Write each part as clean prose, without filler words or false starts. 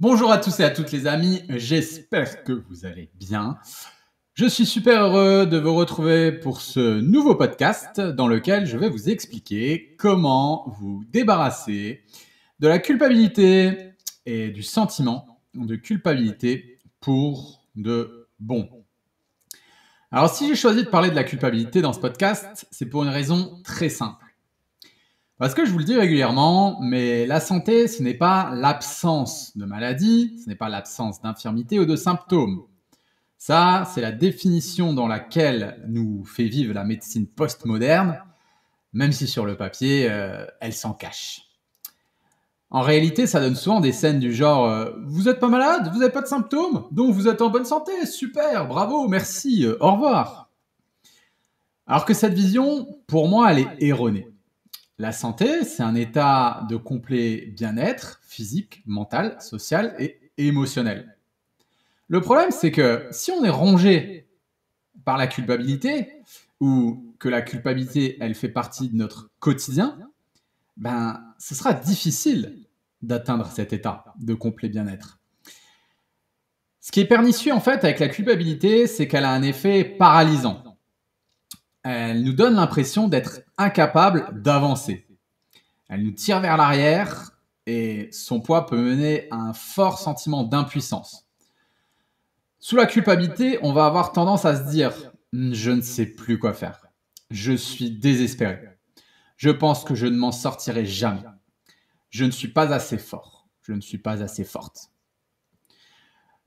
Bonjour à tous et à toutes les amis, j'espère que vous allez bien. Je suis super heureux de vous retrouver pour ce nouveau podcast dans lequel je vais vous expliquer comment vous débarrasser de la culpabilité et du sentiment de culpabilité pour de bon. Alors si j'ai choisi de parler de la culpabilité dans ce podcast, c'est pour une raison très simple. Parce que je vous le dis régulièrement, mais la santé, ce n'est pas l'absence de maladie, ce n'est pas l'absence d'infirmité ou de symptômes. Ça, c'est la définition dans laquelle nous fait vivre la médecine postmoderne, même si sur le papier, elle s'en cache. En réalité, ça donne souvent des scènes du genre vous n'êtes pas malade, vous n'avez pas de symptômes, donc vous êtes en bonne santé, super, bravo, merci, au revoir. Alors que cette vision, pour moi, elle est erronée. La santé, c'est un état de complet bien-être physique, mental, social et émotionnel. Le problème, c'est que si on est rongé par la culpabilité, ou que la culpabilité, elle fait partie de notre quotidien, ben, ce sera difficile d'atteindre cet état de complet bien-être. Ce qui est pernicieux, en fait, avec la culpabilité, c'est qu'elle a un effet paralysant. Elle nous donne l'impression d'être incapable d'avancer. Elle nous tire vers l'arrière et son poids peut mener à un fort sentiment d'impuissance. Sous la culpabilité, on va avoir tendance à se dire je ne sais plus quoi faire. Je suis désespéré. Je pense que je ne m'en sortirai jamais. Je ne suis pas assez fort. Je ne suis pas assez forte.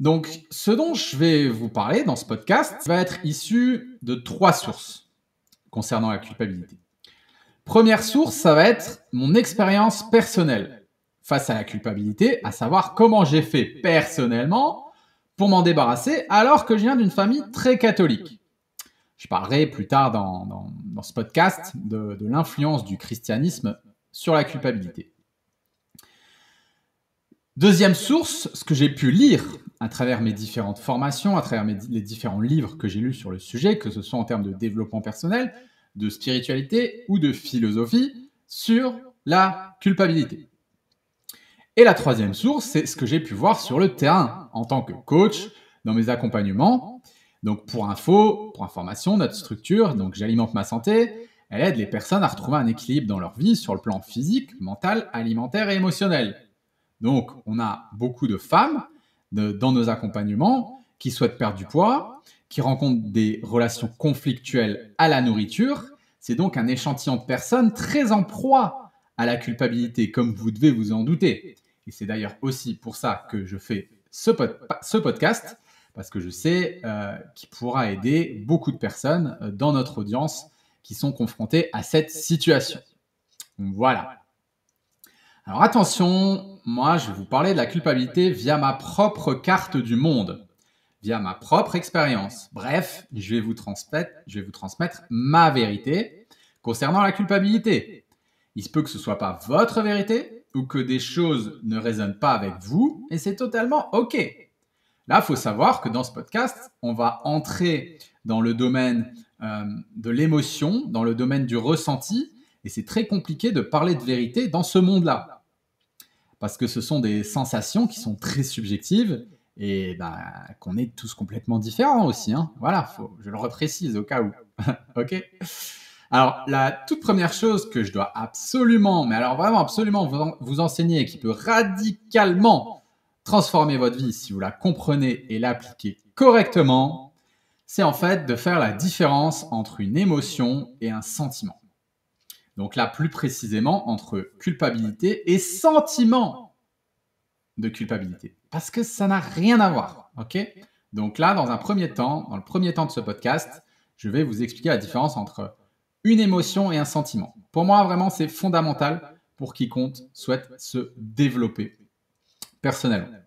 Donc, ce dont je vais vous parler dans ce podcast va être issu de 3 sources concernant la culpabilité. Première source, ça va être mon expérience personnelle face à la culpabilité, à savoir comment j'ai fait personnellement pour m'en débarrasser alors que je viens d'une famille très catholique. Je parlerai plus tard dans ce podcast de l'influence du christianisme sur la culpabilité. Deuxième source, ce que j'ai pu lire à travers mes différentes formations, à travers les différents livres que j'ai lus sur le sujet, que ce soit en termes de développement personnel, de spiritualité ou de philosophie, sur la culpabilité. Et la troisième source, c'est ce que j'ai pu voir sur le terrain en tant que coach dans mes accompagnements. Donc pour information, notre structure, donc j'alimente ma santé, elle aide les personnes à retrouver un équilibre dans leur vie sur le plan physique, mental, alimentaire et émotionnel. Donc on a beaucoup de femmes dans nos accompagnements qui souhaitent perdre du poids, qui rencontrent des relations conflictuelles à la nourriture. C'est donc un échantillon de personnes très en proie à la culpabilité, comme vous devez vous en douter. Et c'est d'ailleurs aussi pour ça que je fais ce podcast, parce que je sais qu'il pourra aider beaucoup de personnes dans notre audience qui sont confrontées à cette situation. Voilà. Alors attention, moi je vais vous parler de la culpabilité via ma propre carte du monde, via ma propre expérience. Bref, je vais vous transmettre ma vérité concernant la culpabilité. Il se peut que ce ne soit pas votre vérité ou que des choses ne résonnent pas avec vous et c'est totalement OK. Là, il faut savoir que dans ce podcast, on va entrer dans le domaine de l'émotion, dans le domaine du ressenti et c'est très compliqué de parler de vérité dans ce monde-là. Parce que ce sont des sensations qui sont très subjectives et qu'on est tous complètement différents aussi. Hein. Voilà, je le reprécise au cas où. OK. Alors, la toute première chose que je dois absolument, mais alors vraiment absolument vous enseigner et qui peut radicalement transformer votre vie si vous la comprenez et l'appliquez correctement, c'est en fait de faire la différence entre une émotion et un sentiment. Donc là, plus précisément, entre culpabilité et sentiment de culpabilité. Parce que ça n'a rien à voir, ok? Donc là, dans le premier temps de ce podcast, je vais vous expliquer la différence entre une émotion et un sentiment. Pour moi, vraiment, c'est fondamental pour quiconque souhaite se développer personnellement.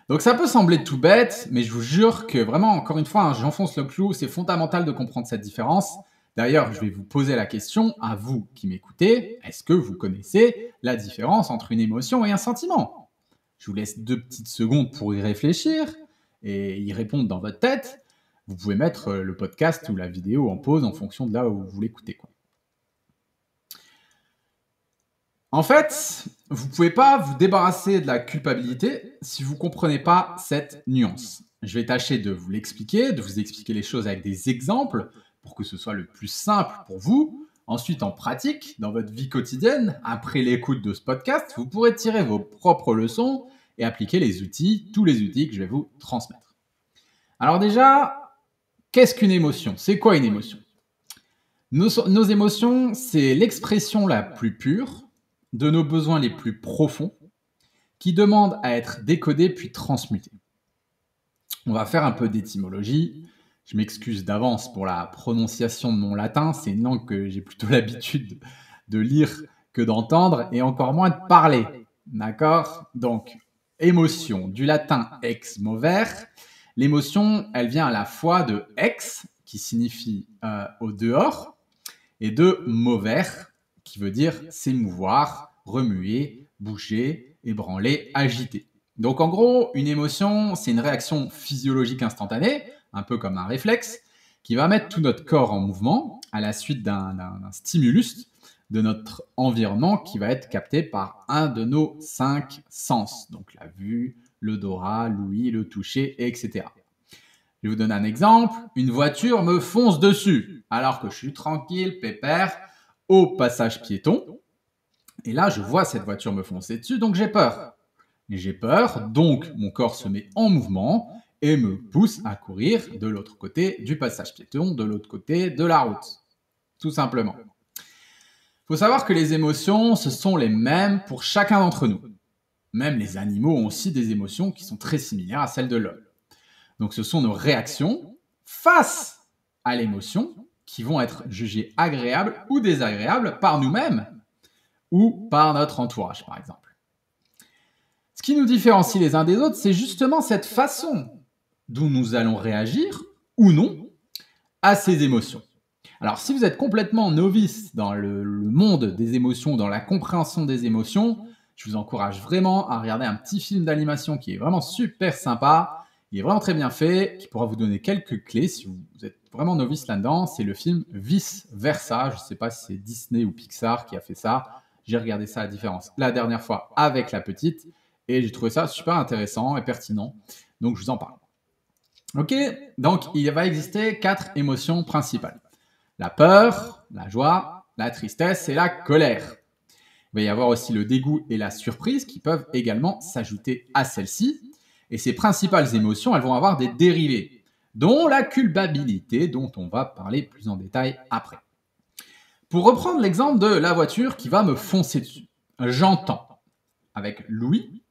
Donc ça peut sembler tout bête, mais je vous jure que vraiment, encore une fois, j'enfonce le clou, c'est fondamental de comprendre cette différence. D'ailleurs, je vais vous poser la question à vous qui m'écoutez, est-ce que vous connaissez la différence entre une émotion et un sentiment? Je vous laisse 2 petites secondes pour y réfléchir et y répondre dans votre tête. Vous pouvez mettre le podcast ou la vidéo en pause en fonction de là où vous l'écoutez. En fait, vous ne pouvez pas vous débarrasser de la culpabilité si vous ne comprenez pas cette nuance. Je vais tâcher de vous l'expliquer, de vous expliquer les choses avec des exemples pour que ce soit le plus simple pour vous. Ensuite, en pratique, dans votre vie quotidienne, après l'écoute de ce podcast, vous pourrez tirer vos propres leçons et appliquer les outils, tous les outils que je vais vous transmettre. Alors déjà, qu'est-ce qu'une émotion? C'est quoi une émotion? Nos émotions, c'est l'expression la plus pure de nos besoins les plus profonds qui demandent à être décodés puis transmutés. On va faire un peu d'étymologie. Je m'excuse d'avance pour la prononciation de mon latin. C'est une langue que j'ai plutôt l'habitude de lire que d'entendre et encore moins de parler. D'accord? Donc, émotion, du latin ex mover. L'émotion, elle vient à la fois de ex, qui signifie au dehors, et de mover, qui veut dire s'émouvoir, remuer, bouger, ébranler, agiter. Donc en gros, une émotion, c'est une réaction physiologique instantanée, un peu comme un réflexe, qui va mettre tout notre corps en mouvement à la suite d'un stimulus de notre environnement qui va être capté par un de nos 5 sens. Donc la vue, l'odorat, l'ouïe, le toucher, etc. Je vais vous donner un exemple. Une voiture me fonce dessus alors que je suis tranquille, pépère, au passage piéton. Et là, je vois cette voiture me foncer dessus, donc j'ai peur. J'ai peur, donc mon corps se met en mouvement et me pousse à courir de l'autre côté du passage piéton, de l'autre côté de la route. Tout simplement. Il faut savoir que les émotions, ce sont les mêmes pour chacun d'entre nous. Même les animaux ont aussi des émotions qui sont très similaires à celles de l'homme. Donc ce sont nos réactions face à l'émotion qui vont être jugées agréables ou désagréables par nous-mêmes ou par notre entourage, par exemple. Ce qui nous différencie les uns des autres, c'est justement cette façon dont nous allons réagir ou non à ces émotions. Alors si vous êtes complètement novice dans le monde des émotions, dans la compréhension des émotions, je vous encourage vraiment à regarder un petit film d'animation qui est vraiment super sympa. Il est vraiment très bien fait, qui pourra vous donner quelques clés si vous êtes vraiment novice là-dedans. C'est le film Vice Versa. Je ne sais pas si c'est Disney ou Pixar qui a fait ça. J'ai regardé ça la dernière fois avec la petite et j'ai trouvé ça super intéressant et pertinent. Donc je vous en parle. Ok, donc il va exister 4 émotions principales. La peur, la joie, la tristesse et la colère. Il va y avoir aussi le dégoût et la surprise qui peuvent également s'ajouter à celle-ci. Et ces principales émotions, elles vont avoir des dérivés, dont la culpabilité, dont on va parler plus en détail après. Pour reprendre l'exemple de la voiture qui va me foncer dessus, j'entends, avec l'ouïe,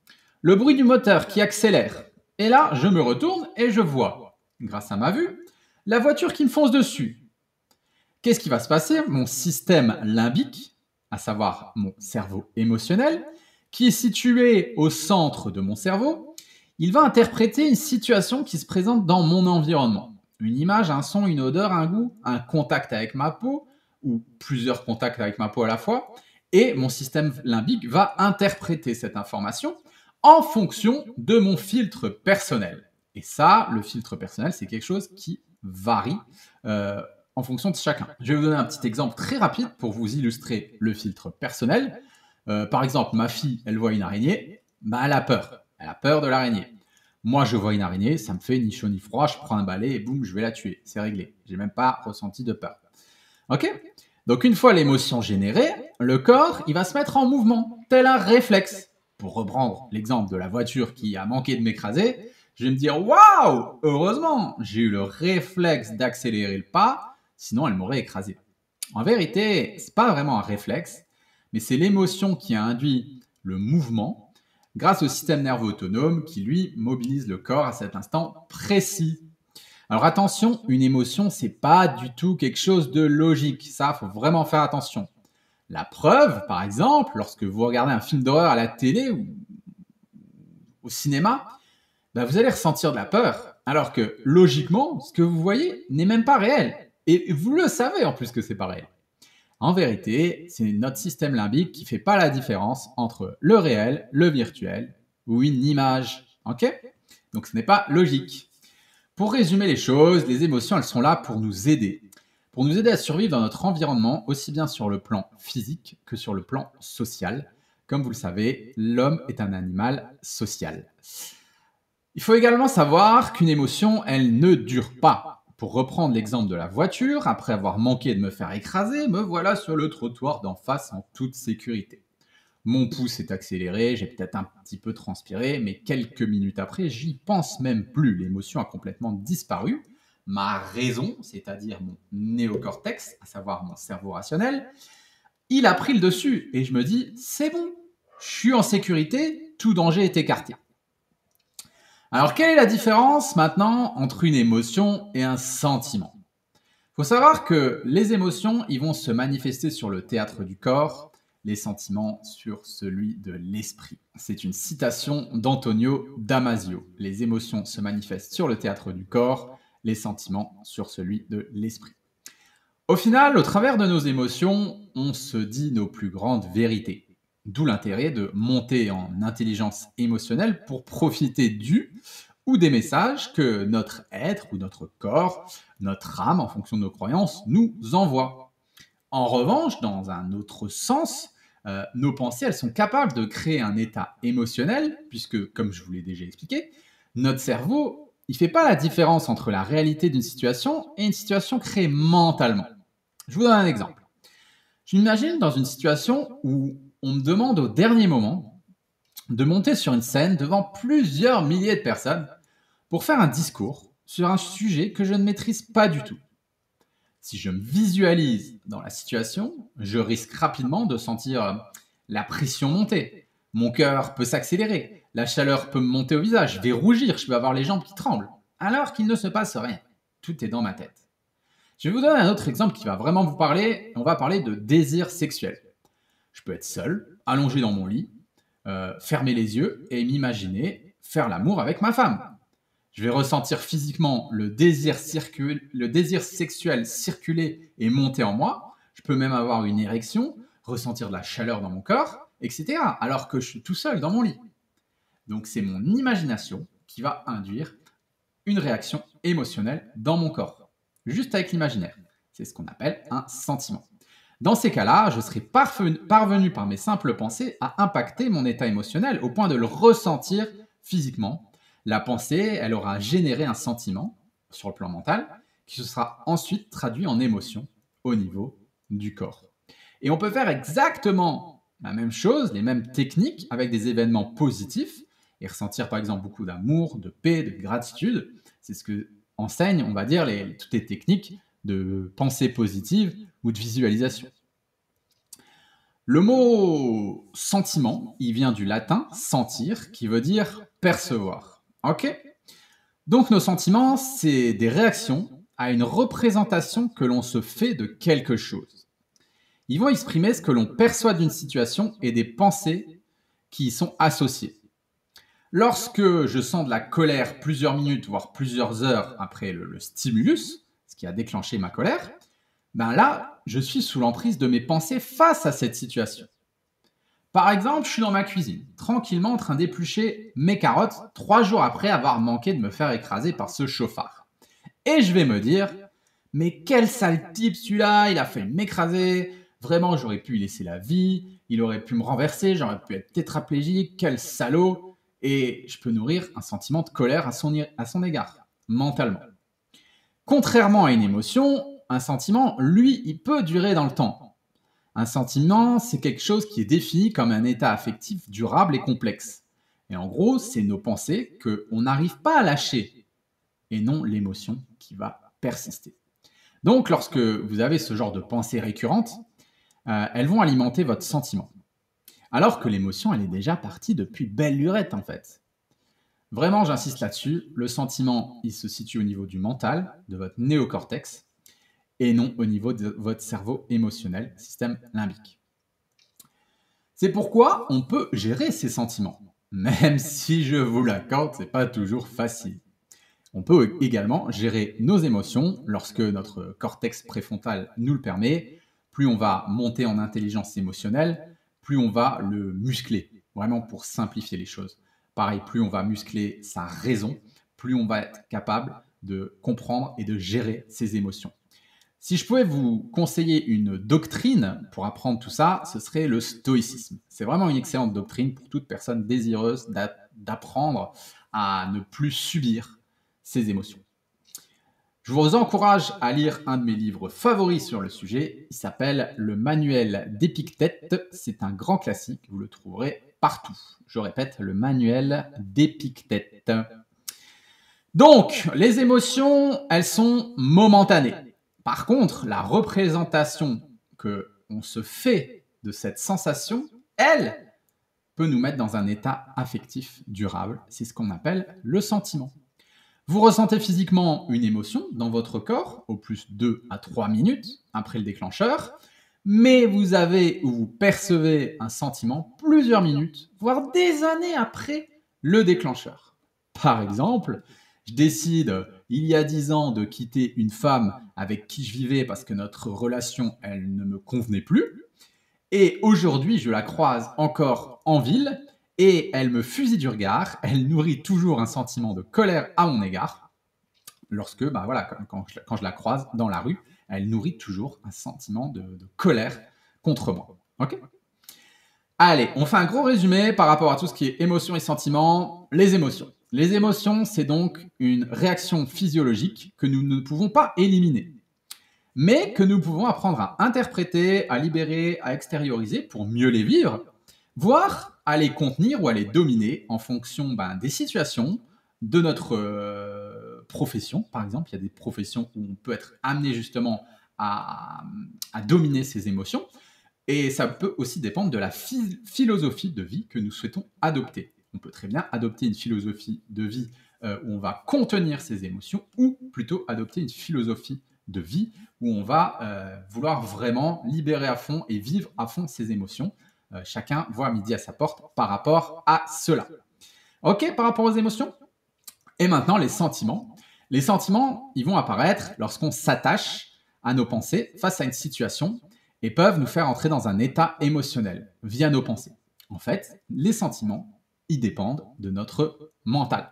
le bruit du moteur qui accélère. Et là, je me retourne et je vois, grâce à ma vue, la voiture qui me fonce dessus. Qu'est-ce qui va se passer? Mon système limbique, à savoir mon cerveau émotionnel, qui est situé au centre de mon cerveau, il va interpréter une situation qui se présente dans mon environnement. Une image, un son, une odeur, un goût, un contact avec ma peau, ou plusieurs contacts avec ma peau à la fois, et mon système limbique va interpréter cette information en fonction de mon filtre personnel. Et ça, le filtre personnel, c'est quelque chose qui varie en fonction de chacun. Je vais vous donner un petit exemple très rapide pour vous illustrer le filtre personnel. Par exemple, ma fille, elle voit une araignée, elle a peur. Elle a peur de l'araignée. Moi, je vois une araignée, ça me fait ni chaud ni froid, je prends un balai et boum, je vais la tuer. C'est réglé. J'ai même pas ressenti de peur. Ok? Donc, une fois l'émotion générée, le corps, il va se mettre en mouvement, tel un réflexe. Pour reprendre l'exemple de la voiture qui a manqué de m'écraser, je vais me dire, waouh, heureusement, j'ai eu le réflexe d'accélérer le pas, sinon elle m'aurait écrasé. En vérité, c'est pas vraiment un réflexe, mais c'est l'émotion qui a induit le mouvement grâce au système nerveux autonome qui, lui, mobilise le corps à cet instant précis. Alors attention, une émotion, c'est pas du tout quelque chose de logique. Ça, faut vraiment faire attention. La preuve, par exemple, lorsque vous regardez un film d'horreur à la télé ou au cinéma, vous allez ressentir de la peur, alors que logiquement, ce que vous voyez n'est même pas réel. Et vous le savez en plus que c'est pas réel. En vérité, c'est notre système limbique qui fait pas la différence entre le réel, le virtuel ou une image. Ok? Donc ce n'est pas logique. Pour résumer les choses, les émotions, elles sont là pour nous aider. Pour nous aider à survivre dans notre environnement, aussi bien sur le plan physique que sur le plan social. Comme vous le savez, l'homme est un animal social. Il faut également savoir qu'une émotion, elle ne dure pas. Pour reprendre l'exemple de la voiture, après avoir manqué de me faire écraser, me voilà sur le trottoir d'en face en toute sécurité. Mon pouce est accéléré, j'ai peut-être un petit peu transpiré, mais quelques minutes après, j'y pense même plus. L'émotion a complètement disparu. Ma raison, c'est-à-dire mon néocortex, à savoir mon cerveau rationnel, il a pris le dessus et je me dis, c'est bon, je suis en sécurité, tout danger est écarté. Alors, quelle est la différence maintenant entre une émotion et un sentiment? Il faut savoir que les émotions, ils vont se manifester sur le théâtre du corps, les sentiments sur celui de l'esprit. C'est une citation d'Antonio Damasio. Les émotions se manifestent sur le théâtre du corps, les sentiments sur celui de l'esprit. Au final, au travers de nos émotions, on se dit nos plus grandes vérités. D'où l'intérêt de monter en intelligence émotionnelle pour profiter du ou des messages que notre être ou notre corps, notre âme, en fonction de nos croyances, nous envoie. En revanche, dans un autre sens, nos pensées, elles sont capables de créer un état émotionnel, puisque, comme je vous l'ai déjà expliqué, notre cerveau, il ne fait pas la différence entre la réalité d'une situation et une situation créée mentalement. Je vous donne un exemple. Je m'imagine dans une situation où on me demande au dernier moment de monter sur une scène devant plusieurs milliers de personnes pour faire un discours sur un sujet que je ne maîtrise pas du tout. Si je me visualise dans la situation, je risque rapidement de sentir la pression monter. Mon cœur peut s'accélérer, la chaleur peut me monter au visage, je vais rougir, je peux avoir les jambes qui tremblent, alors qu'il ne se passe rien. Tout est dans ma tête. Je vais vous donner un autre exemple qui va vraiment vous parler. On va parler de désir sexuel. Je peux être seul, allongé dans mon lit, fermer les yeux et m'imaginer faire l'amour avec ma femme. Je vais ressentir physiquement le désir sexuel circuler et monter en moi. Je peux même avoir une érection, ressentir de la chaleur dans mon corps, etc. Alors que je suis tout seul dans mon lit. Donc c'est mon imagination qui va induire une réaction émotionnelle dans mon corps, juste avec l'imaginaire. C'est ce qu'on appelle un sentiment. Dans ces cas-là, je serai parvenu par mes simples pensées à impacter mon état émotionnel au point de le ressentir physiquement. La pensée, elle aura généré un sentiment sur le plan mental qui se sera ensuite traduit en émotion au niveau du corps. Et on peut faire exactement la même chose, les mêmes techniques avec des événements positifs et ressentir par exemple beaucoup d'amour, de paix, de gratitude. C'est ce que enseignent, on va dire, toutes les techniques de pensée positive ou de visualisation. Le mot sentiment, il vient du latin sentir, qui veut dire percevoir. Ok? Donc nos sentiments, c'est des réactions à une représentation que l'on se fait de quelque chose. Ils vont exprimer ce que l'on perçoit d'une situation et des pensées qui y sont associées. Lorsque je sens de la colère plusieurs minutes, voire plusieurs heures après le stimulus, ce qui a déclenché ma colère, ben là, je suis sous l'emprise de mes pensées face à cette situation. Par exemple, je suis dans ma cuisine, tranquillement en train d'éplucher mes carottes 3 jours après avoir manqué de me faire écraser par ce chauffard. Et je vais me dire, mais quel sale type celui-là, il a failli m'écraser, vraiment j'aurais pu y laisser la vie, il aurait pu me renverser, j'aurais pu être tétraplégique, quel salaud. Et je peux nourrir un sentiment de colère à son égard, mentalement. Contrairement à une émotion, un sentiment, lui, il peut durer dans le temps. Un sentiment, c'est quelque chose qui est défini comme un état affectif durable et complexe. Et en gros, c'est nos pensées qu'on n'arrive pas à lâcher, et non l'émotion qui va persister. Donc, lorsque vous avez ce genre de pensées récurrentes, elles vont alimenter votre sentiment. Alors que l'émotion, elle est déjà partie depuis belle lurette, en fait. Vraiment, j'insiste là-dessus, le sentiment, il se situe au niveau du mental, de votre néocortex, et non au niveau de votre cerveau émotionnel, système limbique. C'est pourquoi on peut gérer ses sentiments, même si je vous l'accorde, c'est pas toujours facile. On peut également gérer nos émotions lorsque notre cortex préfrontal nous le permet. Plus on va monter en intelligence émotionnelle, plus on va le muscler, vraiment pour simplifier les choses. Pareil, plus on va muscler sa raison, plus on va être capable de comprendre et de gérer ses émotions. Si je pouvais vous conseiller une doctrine pour apprendre tout ça, ce serait le stoïcisme. C'est vraiment une excellente doctrine pour toute personne désireuse d'apprendre à ne plus subir ses émotions. Je vous encourage à lire un de mes livres favoris sur le sujet. Il s'appelle Le Manuel d'Épictète. C'est un grand classique, vous le trouverez partout. Je répète, Le Manuel d'Épictète. Donc, les émotions, elles sont momentanées. Par contre, la représentation que on se fait de cette sensation, elle, peut nous mettre dans un état affectif durable. C'est ce qu'on appelle le sentiment. Vous ressentez physiquement une émotion dans votre corps, au plus 2 à 3 minutes après le déclencheur, mais vous avez ou vous percevez un sentiment plusieurs minutes, voire des années après le déclencheur. Par exemple, je décide, il y a 10 ans, de quitter une femme avec qui je vivais parce que notre relation, elle ne me convenait plus. Et aujourd'hui, je la croise encore en ville et elle me fusille du regard. Elle nourrit toujours un sentiment de colère à mon égard. Lorsque, quand je la croise dans la rue, elle nourrit toujours un sentiment de colère contre moi. Ok ? Allez, on fait un gros résumé par rapport à tout ce qui est émotions et sentiments. Les émotions. Les émotions, c'est donc une réaction physiologique que nous ne pouvons pas éliminer, mais que nous pouvons apprendre à interpréter, à libérer, à extérioriser pour mieux les vivre, voire à les contenir ou à les dominer en fonction des situations, de notre profession. Par exemple, il y a des professions où on peut être amené justement à dominer ses émotions. Et ça peut aussi dépendre de la philosophie de vie que nous souhaitons adopter. On peut très bien adopter une philosophie de vie où on va contenir ses émotions, ou plutôt adopter une philosophie de vie où on va vouloir vraiment libérer à fond et vivre à fond ses émotions. Chacun voit midi à sa porte par rapport à cela. Ok, par rapport aux émotions. Et maintenant, les sentiments. Les sentiments, ils vont apparaître lorsqu'on s'attache à nos pensées face à une situation et peuvent nous faire entrer dans un état émotionnel via nos pensées. En fait, les sentiments, ils dépendent de notre mental.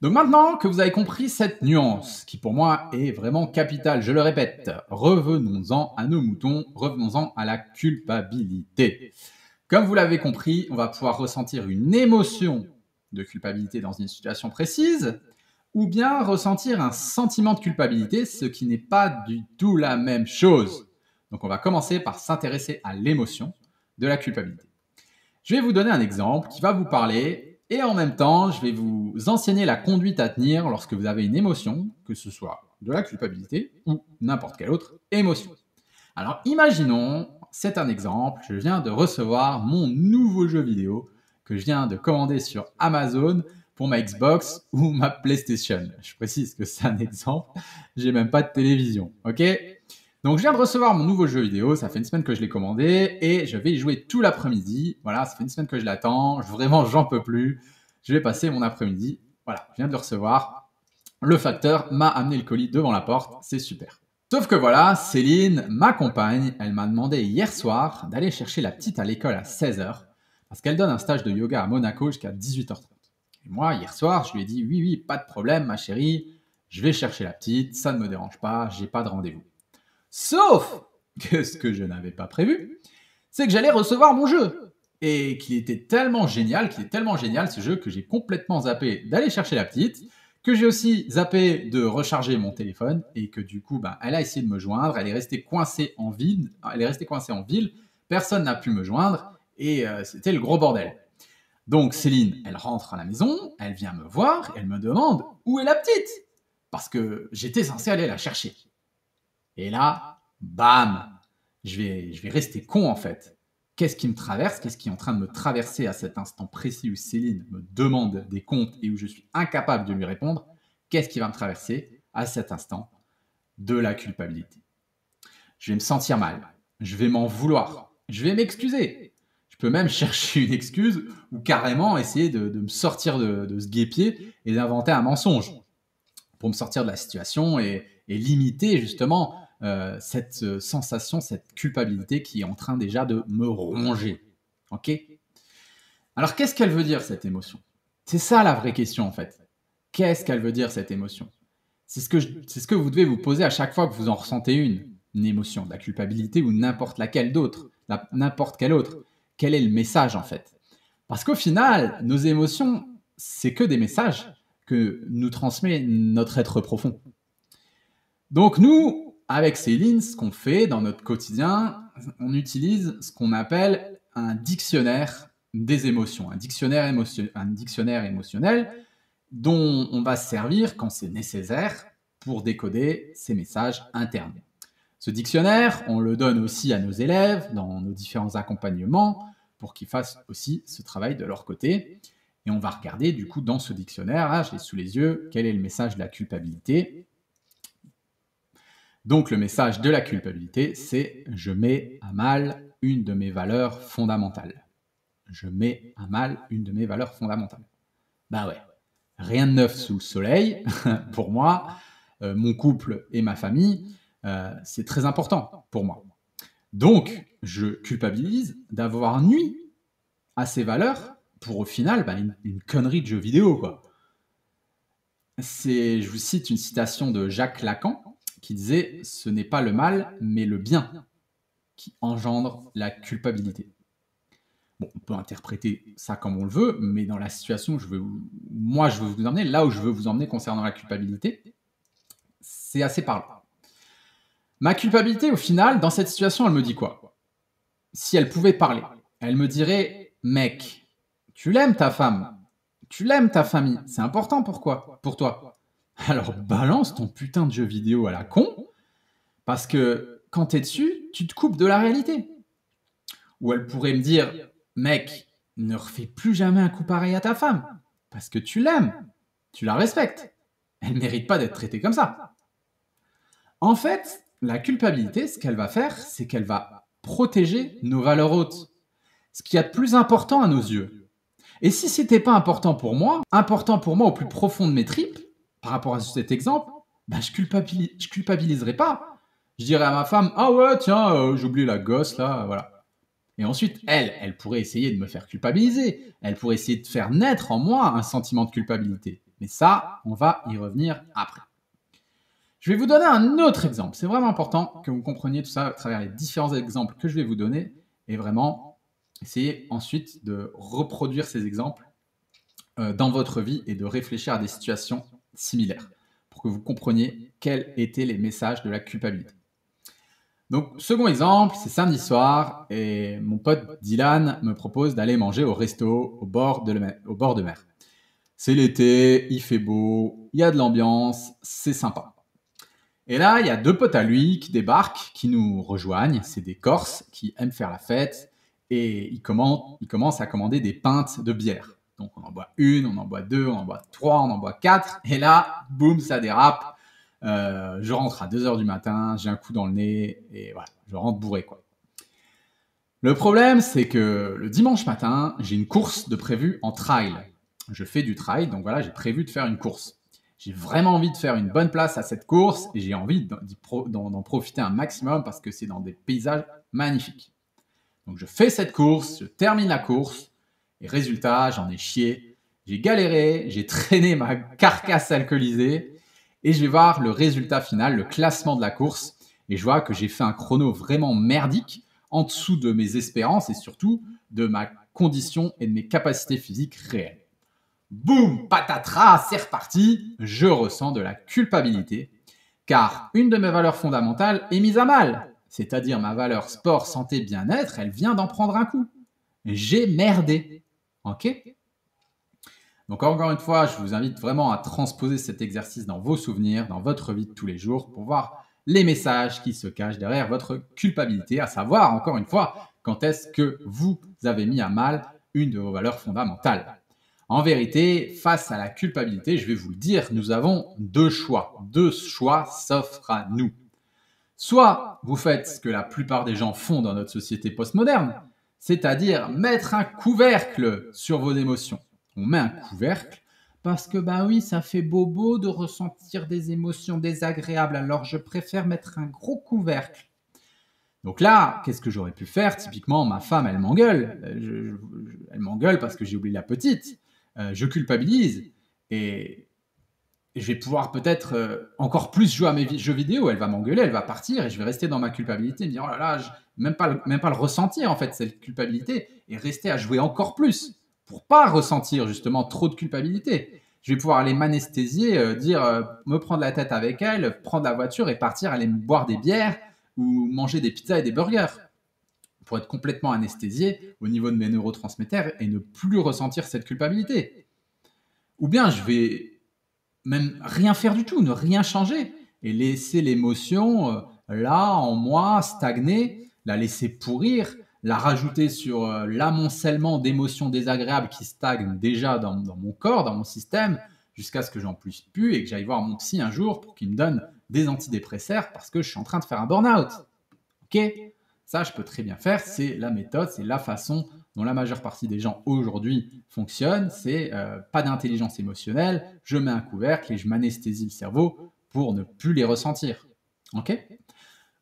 Donc maintenant que vous avez compris cette nuance, qui pour moi est vraiment capitale, je le répète, revenons-en à nos moutons, revenons-en à la culpabilité. Comme vous l'avez compris, on va pouvoir ressentir une émotion de culpabilité dans une situation précise, ou bien ressentir un sentiment de culpabilité, ce qui n'est pas du tout la même chose. Donc on va commencer par s'intéresser à l'émotion de la culpabilité. Je vais vous donner un exemple qui va vous parler et en même temps, je vais vous enseigner la conduite à tenir lorsque vous avez une émotion, que ce soit de la culpabilité ou n'importe quelle autre émotion. Alors imaginons, c'est un exemple, je viens de recevoir mon nouveau jeu vidéo que je viens de commander sur Amazon pour ma Xbox ou ma PlayStation. Je précise que c'est un exemple, j'ai même pas de télévision, ok ? Donc je viens de recevoir mon nouveau jeu vidéo, ça fait une semaine que je l'ai commandé et je vais y jouer tout l'après-midi. Voilà, ça fait une semaine que je l'attends, vraiment j'en peux plus. Je vais passer mon après-midi. Voilà, je viens de le recevoir. Le facteur m'a amené le colis devant la porte, c'est super. Sauf que voilà, Céline, ma compagne, elle m'a demandé hier soir d'aller chercher la petite à l'école à 16h parce qu'elle donne un stage de yoga à Monaco jusqu'à 18h30. Et moi, hier soir, je lui ai dit oui, pas de problème ma chérie, je vais chercher la petite, ça ne me dérange pas, j'ai pas de rendez-vous. Sauf que ce que je n'avais pas prévu, c'est que j'allais recevoir mon jeu. Et qu'il était tellement génial, ce jeu, que j'ai complètement zappé d'aller chercher la petite, que j'ai aussi zappé de recharger mon téléphone, et que du coup, elle a essayé de me joindre, elle est restée coincée en ville, personne n'a pu me joindre, et c'était le gros bordel. Donc Céline, elle rentre à la maison, elle vient me voir, elle me demande où est la petite, parce que j'étais censé aller la chercher. Et là, bam, je vais rester con en fait. Qu'est-ce qui me traverse? Qu'est-ce qui est en train de me traverser à cet instant précis où Céline me demande des comptes et où je suis incapable de lui répondre? Qu'est-ce qui va me traverser à cet instant? De la culpabilité. Je vais me sentir mal. Je vais m'en vouloir. Je vais m'excuser. Je peux même chercher une excuse ou carrément essayer de me sortir de ce guêpier et d'inventer un mensonge pour me sortir de la situation et limiter justement cette sensation, cette culpabilité qui est en train déjà de me ronger. Ok? Alors qu'est-ce qu'elle veut dire cette émotion? C'est ça la vraie question en fait. Qu'est-ce qu'elle veut dire cette émotion? C'est ce que vous devez vous poser à chaque fois que vous en ressentez une émotion, de la culpabilité ou n'importe laquelle d'autre, n'importe quelle autre. Quel est le message en fait? Parce qu'au final, nos émotions, c'est que des messages que nous transmet notre être profond. Donc nous, avec Céline, ce qu'on fait dans notre quotidien, on utilise ce qu'on appelle un dictionnaire des émotions, un dictionnaire émotionnel dont on va se servir quand c'est nécessaire pour décoder ces messages internes. Ce dictionnaire, on le donne aussi à nos élèves dans nos différents accompagnements pour qu'ils fassent aussi ce travail de leur côté. Et on va regarder du coup dans ce dictionnaire, là, je l'ai sous les yeux, quel est le message de la culpabilité. Donc le message de la culpabilité, c'est « je mets à mal une de mes valeurs fondamentales ». Je mets à mal une de mes valeurs fondamentales. Ben ouais, rien de neuf sous le soleil, pour moi, mon couple et ma famille, c'est très important pour moi. Donc, je culpabilise d'avoir nui à ces valeurs pour au final une connerie de jeu vidéo, quoi. Je vous cite une citation de Jacques Lacan qui disait « Ce n'est pas le mal, mais le bien qui engendre la culpabilité ». Bon, on peut interpréter ça comme on le veut, mais dans la situation où je veux vous emmener, là où je veux vous emmener concernant la culpabilité, c'est assez parlant. Ma culpabilité, au final, dans cette situation, elle me dit quoi? Si elle pouvait parler, elle me dirait « Mec, tu l'aimes ta femme, tu l'aimes ta famille, c'est important pour toi. Alors balance ton putain de jeu vidéo à la con, parce que quand t'es dessus, tu te coupes de la réalité. » Ou elle pourrait me dire « Mec, ne refais plus jamais un coup pareil à ta femme, parce que tu l'aimes, tu la respectes. Elle ne mérite pas d'être traitée comme ça. » En fait, la culpabilité, ce qu'elle va faire, c'est qu'elle va protéger nos valeurs hautes, ce qu'il y a de plus important à nos yeux. Et si c'était pas important pour moi au plus profond de mes tripes, par rapport à cet exemple, je culpabiliserais pas. Je dirais à ma femme « Ah ouais, tiens, j'ai oublié la gosse là, voilà. » Et ensuite, elle pourrait essayer de me faire culpabiliser. Elle pourrait essayer de faire naître en moi un sentiment de culpabilité. Mais ça, on va y revenir après. Je vais vous donner un autre exemple. C'est vraiment important que vous compreniez tout ça à travers les différents exemples que je vais vous donner et vraiment essayer ensuite de reproduire ces exemples dans votre vie et de réfléchir à des situations similaires pour que vous compreniez quels étaient les messages de la culpabilité. Donc, second exemple, c'est samedi soir et mon pote Dylan me propose d'aller manger au resto au bord de mer. C'est l'été, il fait beau, il y a de l'ambiance, c'est sympa. Et là, il y a deux potes à lui qui débarquent, qui nous rejoignent. C'est des Corses qui aiment faire la fête et ils commencent à commander des pintes de bière. Donc, on en boit une, on en boit deux, on en boit trois, on en boit quatre. Et là, boum, ça dérape. Je rentre à 2h du matin, j'ai un coup dans le nez et voilà, je rentre bourré, quoi. Le problème, c'est que le dimanche matin, j'ai une course de prévue en trail. Je fais du trail, donc voilà, j'ai prévu de faire une course. J'ai vraiment envie de faire une bonne place à cette course et j'ai envie d'en profiter un maximum parce que c'est dans des paysages magnifiques. Donc je fais cette course, je termine la course et résultat, j'en ai chié. J'ai galéré, j'ai traîné ma carcasse alcoolisée et je vais voir le résultat final, le classement de la course et je vois que j'ai fait un chrono vraiment merdique en dessous de mes espérances et surtout de ma condition et de mes capacités physiques réelles. Boum, patatras, c'est reparti, je ressens de la culpabilité, car une de mes valeurs fondamentales est mise à mal, c'est-à-dire ma valeur sport, santé, bien-être, elle vient d'en prendre un coup. J'ai merdé, ok? Donc encore une fois, je vous invite vraiment à transposer cet exercice dans vos souvenirs, dans votre vie de tous les jours, pour voir les messages qui se cachent derrière votre culpabilité, à savoir, encore une fois, quand est-ce que vous avez mis à mal une de vos valeurs fondamentales. En vérité, face à la culpabilité, je vais vous le dire, nous avons deux choix. Deux choix s'offrent à nous. Soit vous faites ce que la plupart des gens font dans notre société postmoderne, c'est-à-dire mettre un couvercle sur vos émotions. On met un couvercle parce que, oui, ça fait bobo de ressentir des émotions désagréables, alors je préfère mettre un gros couvercle. Donc là, qu'est-ce que j'aurais pu faire? Typiquement, ma femme, elle m'engueule. Elle m'engueule parce que j'ai oublié la petite. Je culpabilise. Et Et je vais pouvoir peut-être encore plus jouer à mes jeux vidéo. Elle va m'engueuler, elle va partir et je vais rester dans ma culpabilité, me dire oh là là, même pas le ressentir en fait, cette culpabilité, et rester à jouer encore plus pour pas ressentir justement trop de culpabilité. Je vais pouvoir aller m'anesthésier, me prendre la tête avec elle, prendre la voiture et partir aller me boire des bières ou manger des pizzas et des burgers pour être complètement anesthésié au niveau de mes neurotransmetteurs et ne plus ressentir cette culpabilité. Ou bien je vais même rien faire du tout, ne rien changer et laisser l'émotion là en moi stagner, la laisser pourrir, la rajouter sur l'amoncellement d'émotions désagréables qui stagnent déjà dans mon corps, dans mon système, jusqu'à ce que j'en puisse plus et que j'aille voir mon psy un jour pour qu'il me donne des antidépresseurs parce que je suis en train de faire un burn-out. Ok? Ça, je peux très bien faire. C'est la méthode, c'est la façon dont la majeure partie des gens aujourd'hui fonctionnent. C'est pas d'intelligence émotionnelle, je mets un couvercle et je m'anesthésie le cerveau pour ne plus les ressentir. Ok?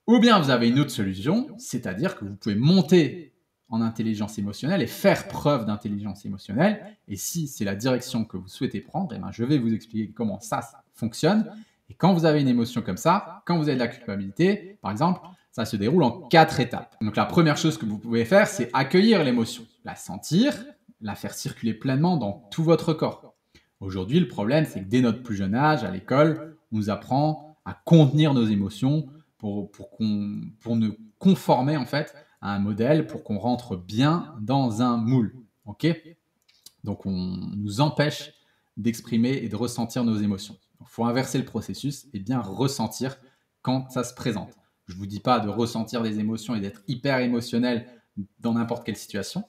Ou bien vous avez une autre solution, c'est-à-dire que vous pouvez monter en intelligence émotionnelle et faire preuve d'intelligence émotionnelle. Et si c'est la direction que vous souhaitez prendre, eh ben, je vais vous expliquer comment ça fonctionne. Et quand vous avez une émotion comme ça, quand vous avez de la culpabilité, par exemple, ça se déroule en 4 étapes. Donc la première chose que vous pouvez faire, c'est accueillir l'émotion, la sentir, la faire circuler pleinement dans tout votre corps. Aujourd'hui, le problème, c'est que dès notre plus jeune âge, à l'école, on nous apprend à contenir nos émotions pour nous conformer en fait à un modèle, pour qu'on rentre bien dans un moule. Ok? Donc on nous empêche d'exprimer et de ressentir nos émotions. Il faut inverser le processus et bien ressentir quand ça se présente. Je ne vous dis pas de ressentir des émotions et d'être hyper émotionnel dans n'importe quelle situation,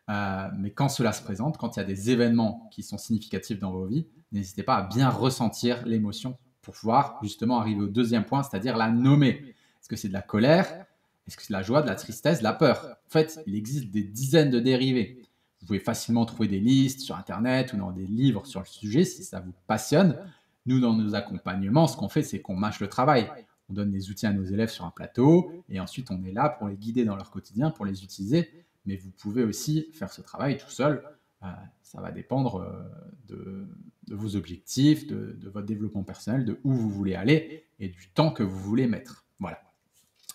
mais quand cela se présente, quand il y a des événements qui sont significatifs dans vos vies, n'hésitez pas à bien ressentir l'émotion pour pouvoir justement arriver au deuxième point, c'est-à-dire la nommer. Est-ce que c'est de la colère? Est-ce que c'est de la joie, de la tristesse, de la peur? En fait, il existe des dizaines de dérivés. Vous pouvez facilement trouver des listes sur Internet ou dans des livres sur le sujet si ça vous passionne. Nous, dans nos accompagnements, ce qu'on fait, c'est qu'on mâche le travail. On donne des outils à nos élèves sur un plateau et ensuite on est là pour les guider dans leur quotidien, pour les utiliser. Mais vous pouvez aussi faire ce travail tout seul. Ça va dépendre de vos objectifs, de votre développement personnel, de où vous voulez aller et du temps que vous voulez mettre. Voilà.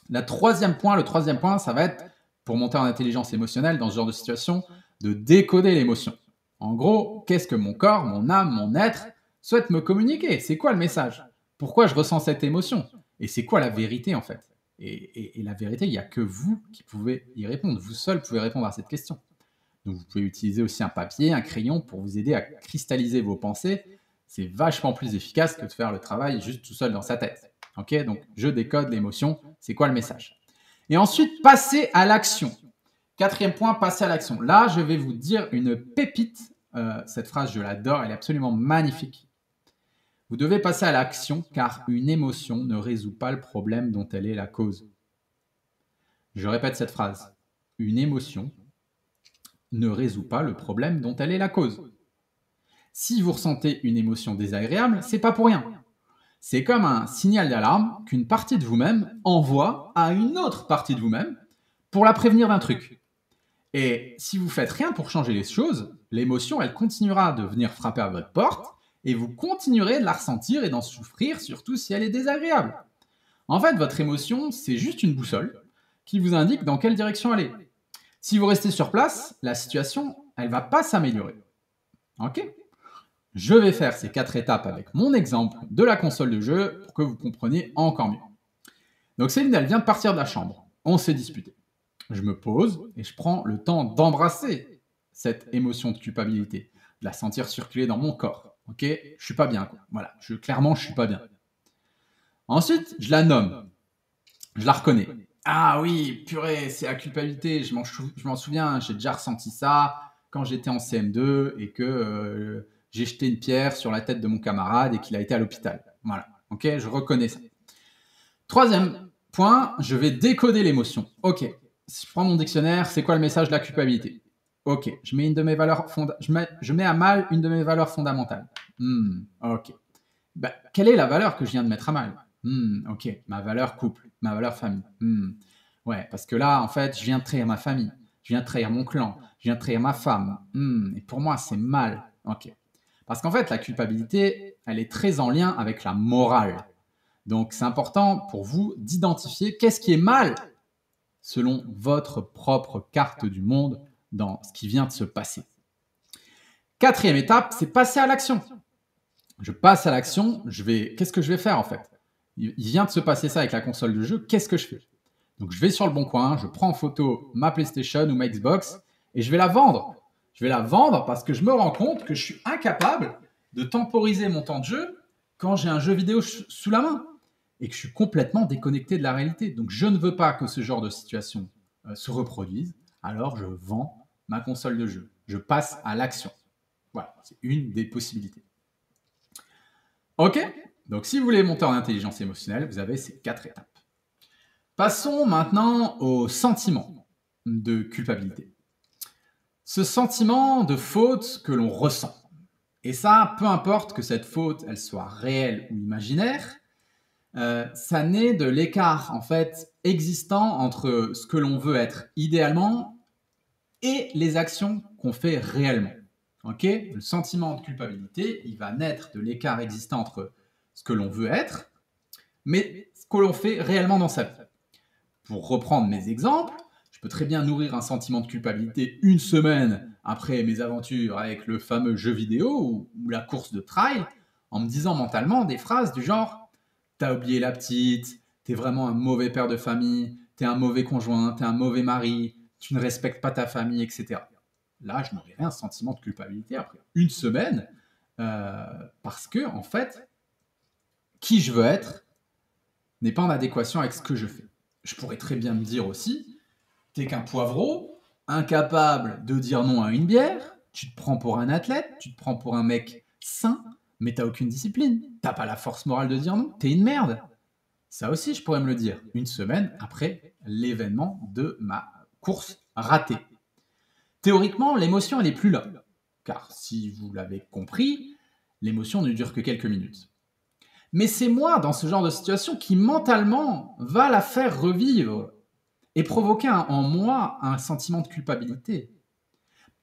Le troisième point, ça va être, pour monter en intelligence émotionnelle dans ce genre de situation, de décoder l'émotion. En gros, qu'est-ce que mon corps, mon âme, mon être souhaite me communiquer? C'est quoi le message? Pourquoi je ressens cette émotion? Et c'est quoi la vérité en fait? Et la vérité, il n'y a que vous qui pouvez y répondre. Vous seul pouvez répondre à cette question. Donc vous pouvez utiliser aussi un papier, un crayon pour vous aider à cristalliser vos pensées. C'est vachement plus efficace que de faire le travail juste tout seul dans sa tête. Ok? Donc je décode l'émotion. C'est quoi le message? Et ensuite, passer à l'action. Quatrième point, passer à l'action. Là, je vais vous dire une pépite. Cette phrase, je l'adore. Elle est absolument magnifique. Vous devez passer à l'action car une émotion ne résout pas le problème dont elle est la cause. Je répète cette phrase. Une émotion ne résout pas le problème dont elle est la cause. Si vous ressentez une émotion désagréable, c'est pas pour rien. C'est comme un signal d'alarme qu'une partie de vous-même envoie à une autre partie de vous-même pour la prévenir d'un truc. Et si vous faites rien pour changer les choses, l'émotion, elle continuera de venir frapper à votre porte et vous continuerez de la ressentir et d'en souffrir, surtout si elle est désagréable. En fait, votre émotion, c'est juste une boussole qui vous indique dans quelle direction aller. Si vous restez sur place, la situation, elle ne va pas s'améliorer. Ok? Je vais faire ces 4 étapes avec mon exemple de la console de jeu pour que vous compreniez encore mieux. Donc Céline, elle vient de partir de la chambre. On s'est disputé. Je me pose et je prends le temps d'embrasser cette émotion de culpabilité, de la sentir circuler dans mon corps. Ok? Je suis pas bien, quoi. Voilà, clairement, je suis pas bien. Ensuite, je la nomme. Je la reconnais. Ah oui, purée, c'est la culpabilité. Je m'en souviens, j'ai déjà ressenti ça quand j'étais en CM2 et que j'ai jeté une pierre sur la tête de mon camarade et qu'il a été à l'hôpital. Voilà, ok, je reconnais ça. Troisième point, je vais décoder l'émotion. Ok, si je prends mon dictionnaire, c'est quoi le message de la culpabilité? Ok, je mets à mal une de mes valeurs fondamentales. Ok. Quelle est la valeur que je viens de mettre à mal? Ok, ma valeur couple, ma valeur famille. Ouais, parce que là, en fait, je viens de trahir ma famille, je viens de trahir mon clan, je viens de trahir ma femme. Et pour moi, c'est mal. Ok. Parce qu'en fait, la culpabilité, elle est très en lien avec la morale. Donc, c'est important pour vous d'identifier qu'est-ce qui est mal selon votre propre carte du monde dans ce qui vient de se passer. Quatrième étape, c'est passer à l'action. Je passe à l'action, qu'est-ce que je vais faire en fait? Il vient de se passer ça avec la console de jeu, qu'est-ce que je fais? Donc je vais sur le bon coin, je prends en photo ma PlayStation ou ma Xbox et je vais la vendre. Je vais la vendre parce que je me rends compte que je suis incapable de temporiser mon temps de jeu quand j'ai un jeu vidéo sous la main et que je suis complètement déconnecté de la réalité. Donc je ne veux pas que ce genre de situation se reproduise, alors je vends ma console de jeu. Je passe à l'action. Voilà, c'est une des possibilités. Ok, donc si vous voulez monter en intelligence émotionnelle, vous avez ces 4 étapes. Passons maintenant au sentiment de culpabilité. Ce sentiment de faute que l'on ressent. Et ça, peu importe que cette faute, elle soit réelle ou imaginaire, ça naît de l'écart en fait existant entre ce que l'on veut être idéalement et les actions qu'on fait réellement. Okay, le sentiment de culpabilité, il va naître de l'écart existant entre ce que l'on veut être, mais ce que l'on fait réellement dans sa vie. Pour reprendre mes exemples, je peux très bien nourrir un sentiment de culpabilité une semaine après mes aventures avec le fameux jeu vidéo ou la course de trail, en me disant mentalement des phrases du genre « T'as oublié la petite, t'es vraiment un mauvais père de famille, t'es un mauvais conjoint, t'es un mauvais mari, tu ne respectes pas ta famille, etc. » Là, je nourrirai un sentiment de culpabilité après une semaine parce que, en fait, qui je veux être n'est pas en adéquation avec ce que je fais. Je pourrais très bien me dire aussi, t'es qu'un poivreau, incapable de dire non à une bière, tu te prends pour un athlète, tu te prends pour un mec sain, mais t'as aucune discipline, t'as pas la force morale de dire non, t'es une merde. Ça aussi, je pourrais me le dire une semaine après l'événement de ma course ratée. Théoriquement, l'émotion, elle n'est plus là. Car si vous l'avez compris, l'émotion ne dure que quelques minutes. Mais c'est moi, dans ce genre de situation, qui mentalement va la faire revivre et provoquer en moi un sentiment de culpabilité.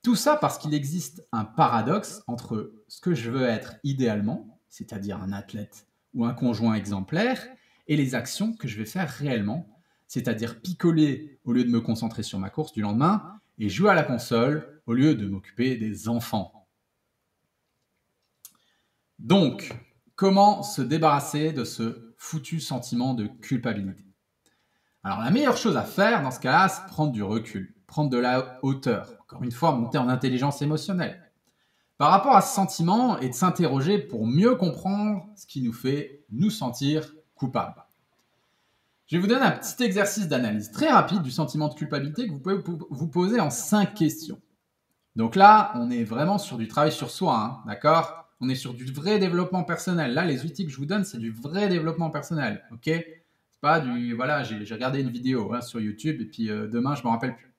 Tout ça parce qu'il existe un paradoxe entre ce que je veux être idéalement, c'est-à-dire un athlète ou un conjoint exemplaire, et les actions que je vais faire réellement, c'est-à-dire picoler au lieu de me concentrer sur ma course du lendemain et jouer à la console au lieu de m'occuper des enfants. Donc, comment se débarrasser de ce foutu sentiment de culpabilité? Alors, la meilleure chose à faire dans ce cas-là, c'est prendre du recul, prendre de la hauteur. Encore une fois, monter en intelligence émotionnelle. Par rapport à ce sentiment et de s'interroger pour mieux comprendre ce qui nous fait nous sentir coupables. Je vais vous donner un petit exercice d'analyse très rapide du sentiment de culpabilité que vous pouvez vous poser en 5 questions. Donc là, on est vraiment sur du travail sur soi, hein, d'accord? On est sur du vrai développement personnel. Là, les outils que je vous donne, c'est du vrai développement personnel, ok? C'est pas du, voilà, j'ai regardé une vidéo hein, sur YouTube et puis demain, je ne me rappelle plus.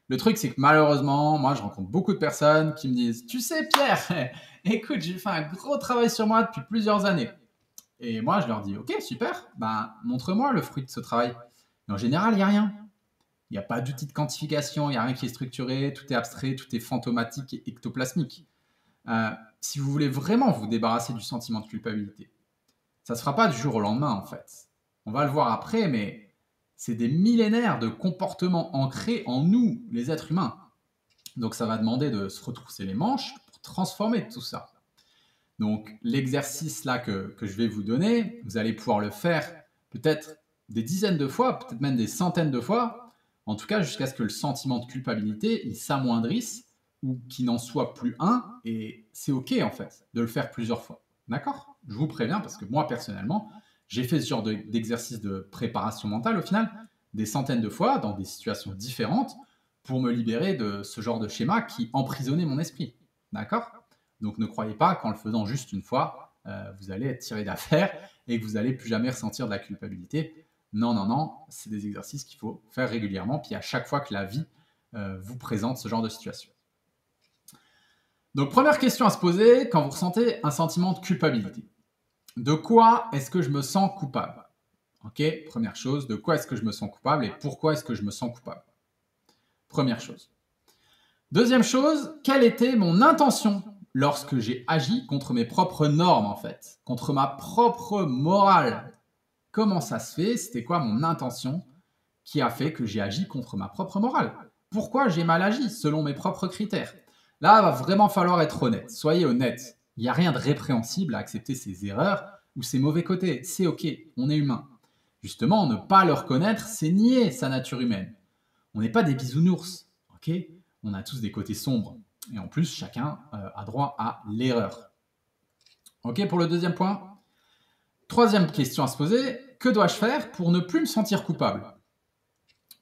Le truc, c'est que malheureusement, moi, je rencontre beaucoup de personnes qui me disent « Tu sais, Pierre, écoute, j'ai fait un gros travail sur moi depuis plusieurs années. » Et moi, je leur dis « Ok, super, ben, montre-moi le fruit de ce travail. » Mais en général, il n'y a rien. Il n'y a pas d'outil de quantification, il n'y a rien qui est structuré, tout est abstrait, tout est fantomatique et ectoplasmique. Si vous voulez vraiment vous débarrasser du sentiment de culpabilité, ça ne se fera pas du jour au lendemain, en fait. On va le voir après, mais c'est des millénaires de comportements ancrés en nous, les êtres humains. Donc ça va demander de se retrousser les manches pour transformer tout ça. Donc l'exercice là que je vais vous donner, vous allez pouvoir le faire peut-être des dizaines de fois, peut-être même des centaines de fois, en tout cas jusqu'à ce que le sentiment de culpabilité il s'amoindrisse ou qu'il n'en soit plus un, et c'est ok en fait de le faire plusieurs fois. D'accord? Je vous préviens parce que moi personnellement, j'ai fait ce genre d'exercice de préparation mentale au final des centaines de fois dans des situations différentes pour me libérer de ce genre de schéma qui emprisonnait mon esprit. D'accord? Donc ne croyez pas qu'en le faisant juste une fois, vous allez être tiré d'affaire et que vous n'allez plus jamais ressentir de la culpabilité. Non, non, non, c'est des exercices qu'il faut faire régulièrement, puis à chaque fois que la vie vous présente ce genre de situation. Donc première question à se poser quand vous ressentez un sentiment de culpabilité. De quoi est-ce que je me sens coupable? Ok, première chose, de quoi est-ce que je me sens coupable et pourquoi est-ce que je me sens coupable? Première chose. Deuxième chose, quelle était mon intention lorsque j'ai agi contre mes propres normes, en fait, contre ma propre morale. Comment ça se fait? C'était quoi mon intention qui a fait que j'ai agi contre ma propre morale? Pourquoi j'ai mal agi selon mes propres critères? Là, il va vraiment falloir être honnête. Soyez honnête. Il n'y a rien de répréhensible à accepter ses erreurs ou ses mauvais côtés. C'est OK, on est humain. Justement, ne pas le reconnaître, c'est nier sa nature humaine. On n'est pas des bisounours, OK? On a tous des côtés sombres. Et en plus, chacun a droit à l'erreur. OK pour le deuxième point? Troisième question à se poser, que dois-je faire pour ne plus me sentir coupable?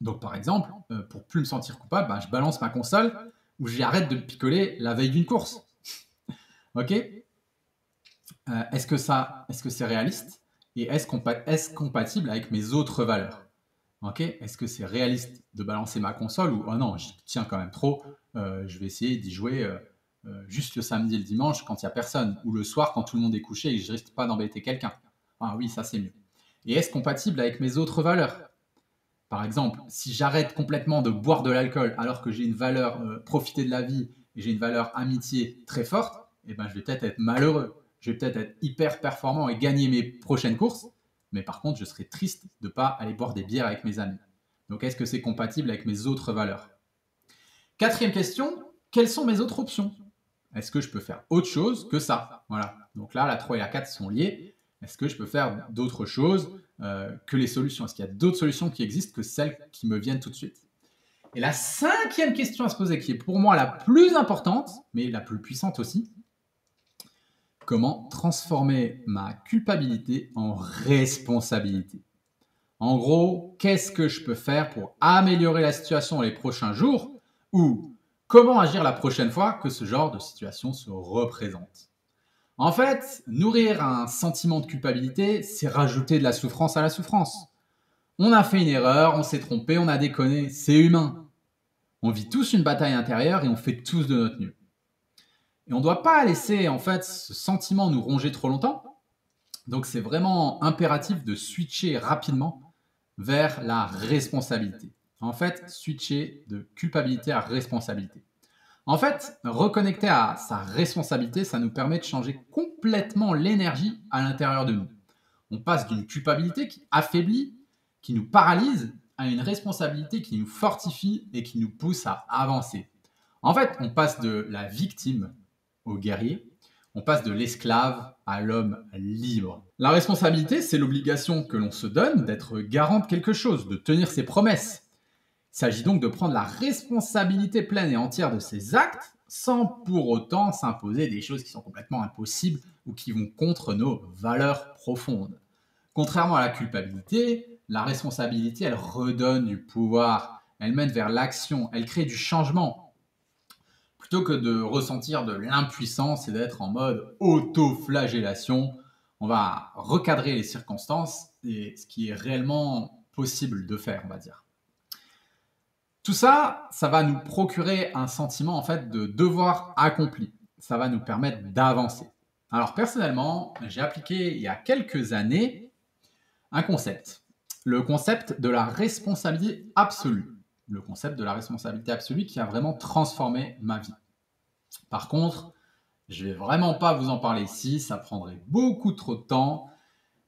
Donc par exemple, pour plus me sentir coupable, je balance ma console ou j'arrête de me picoler la veille d'une course. OK? Est-ce que c'est réaliste? Et est-ce compatible avec mes autres valeurs? OK? Est-ce que c'est réaliste de balancer ma console ou oh non, j'y tiens quand même trop, je vais essayer d'y jouer juste le samedi et le dimanche quand il n'y a personne, ou le soir quand tout le monde est couché et que je risque pas d'embêter quelqu'un. Ah oui, ça c'est mieux. Et est-ce compatible avec mes autres valeurs? Par exemple, si j'arrête complètement de boire de l'alcool alors que j'ai une valeur profiter de la vie et j'ai une valeur amitié très forte, eh ben, je vais peut-être être malheureux. Je vais peut-être être hyper performant et gagner mes prochaines courses, mais par contre, je serai triste de ne pas aller boire des bières avec mes amis. Donc, est-ce que c'est compatible avec mes autres valeurs? Quatrième question, quelles sont mes autres options? Est-ce que je peux faire autre chose que ça? Voilà. Donc là, la 3 et la 4 sont liées. Est-ce que je peux faire d'autres choses que les solutions? Est-ce qu'il y a d'autres solutions qui existent que celles qui me viennent tout de suite? Et la cinquième question à se poser, qui est pour moi la plus importante, mais la plus puissante aussi, comment transformer ma culpabilité en responsabilité? En gros, qu'est-ce que je peux faire pour améliorer la situation dans les prochains jours? Ou comment agir la prochaine fois que ce genre de situation se représente? En fait, nourrir un sentiment de culpabilité, c'est rajouter de la souffrance à la souffrance. On a fait une erreur, on s'est trompé, on a déconné, c'est humain. On vit tous une bataille intérieure et on fait tous de notre mieux. Et on ne doit pas laisser en fait ce sentiment nous ronger trop longtemps. Donc c'est vraiment impératif de switcher rapidement vers la responsabilité. En fait, switcher de culpabilité à responsabilité. En fait, reconnecter à sa responsabilité, ça nous permet de changer complètement l'énergie à l'intérieur de nous. On passe d'une culpabilité qui affaiblit, qui nous paralyse, à une responsabilité qui nous fortifie et qui nous pousse à avancer. En fait, on passe de la victime au guerrier, on passe de l'esclave à l'homme libre. La responsabilité, c'est l'obligation que l'on se donne d'être garant de quelque chose, de tenir ses promesses. Il s'agit donc de prendre la responsabilité pleine et entière de ses actes sans pour autant s'imposer des choses qui sont complètement impossibles ou qui vont contre nos valeurs profondes. Contrairement à la culpabilité, la responsabilité, elle redonne du pouvoir, elle mène vers l'action, elle crée du changement. Plutôt que de ressentir de l'impuissance et d'être en mode auto-flagellation, on va recadrer les circonstances et ce qui est réellement possible de faire, on va dire. Tout ça, ça va nous procurer un sentiment en fait de devoir accompli. Ça va nous permettre d'avancer. Alors personnellement, j'ai appliqué il y a quelques années un concept. Le concept de la responsabilité absolue. Le concept de la responsabilité absolue qui a vraiment transformé ma vie. Par contre, je ne vais vraiment pas vous en parler ici, ça prendrait beaucoup trop de temps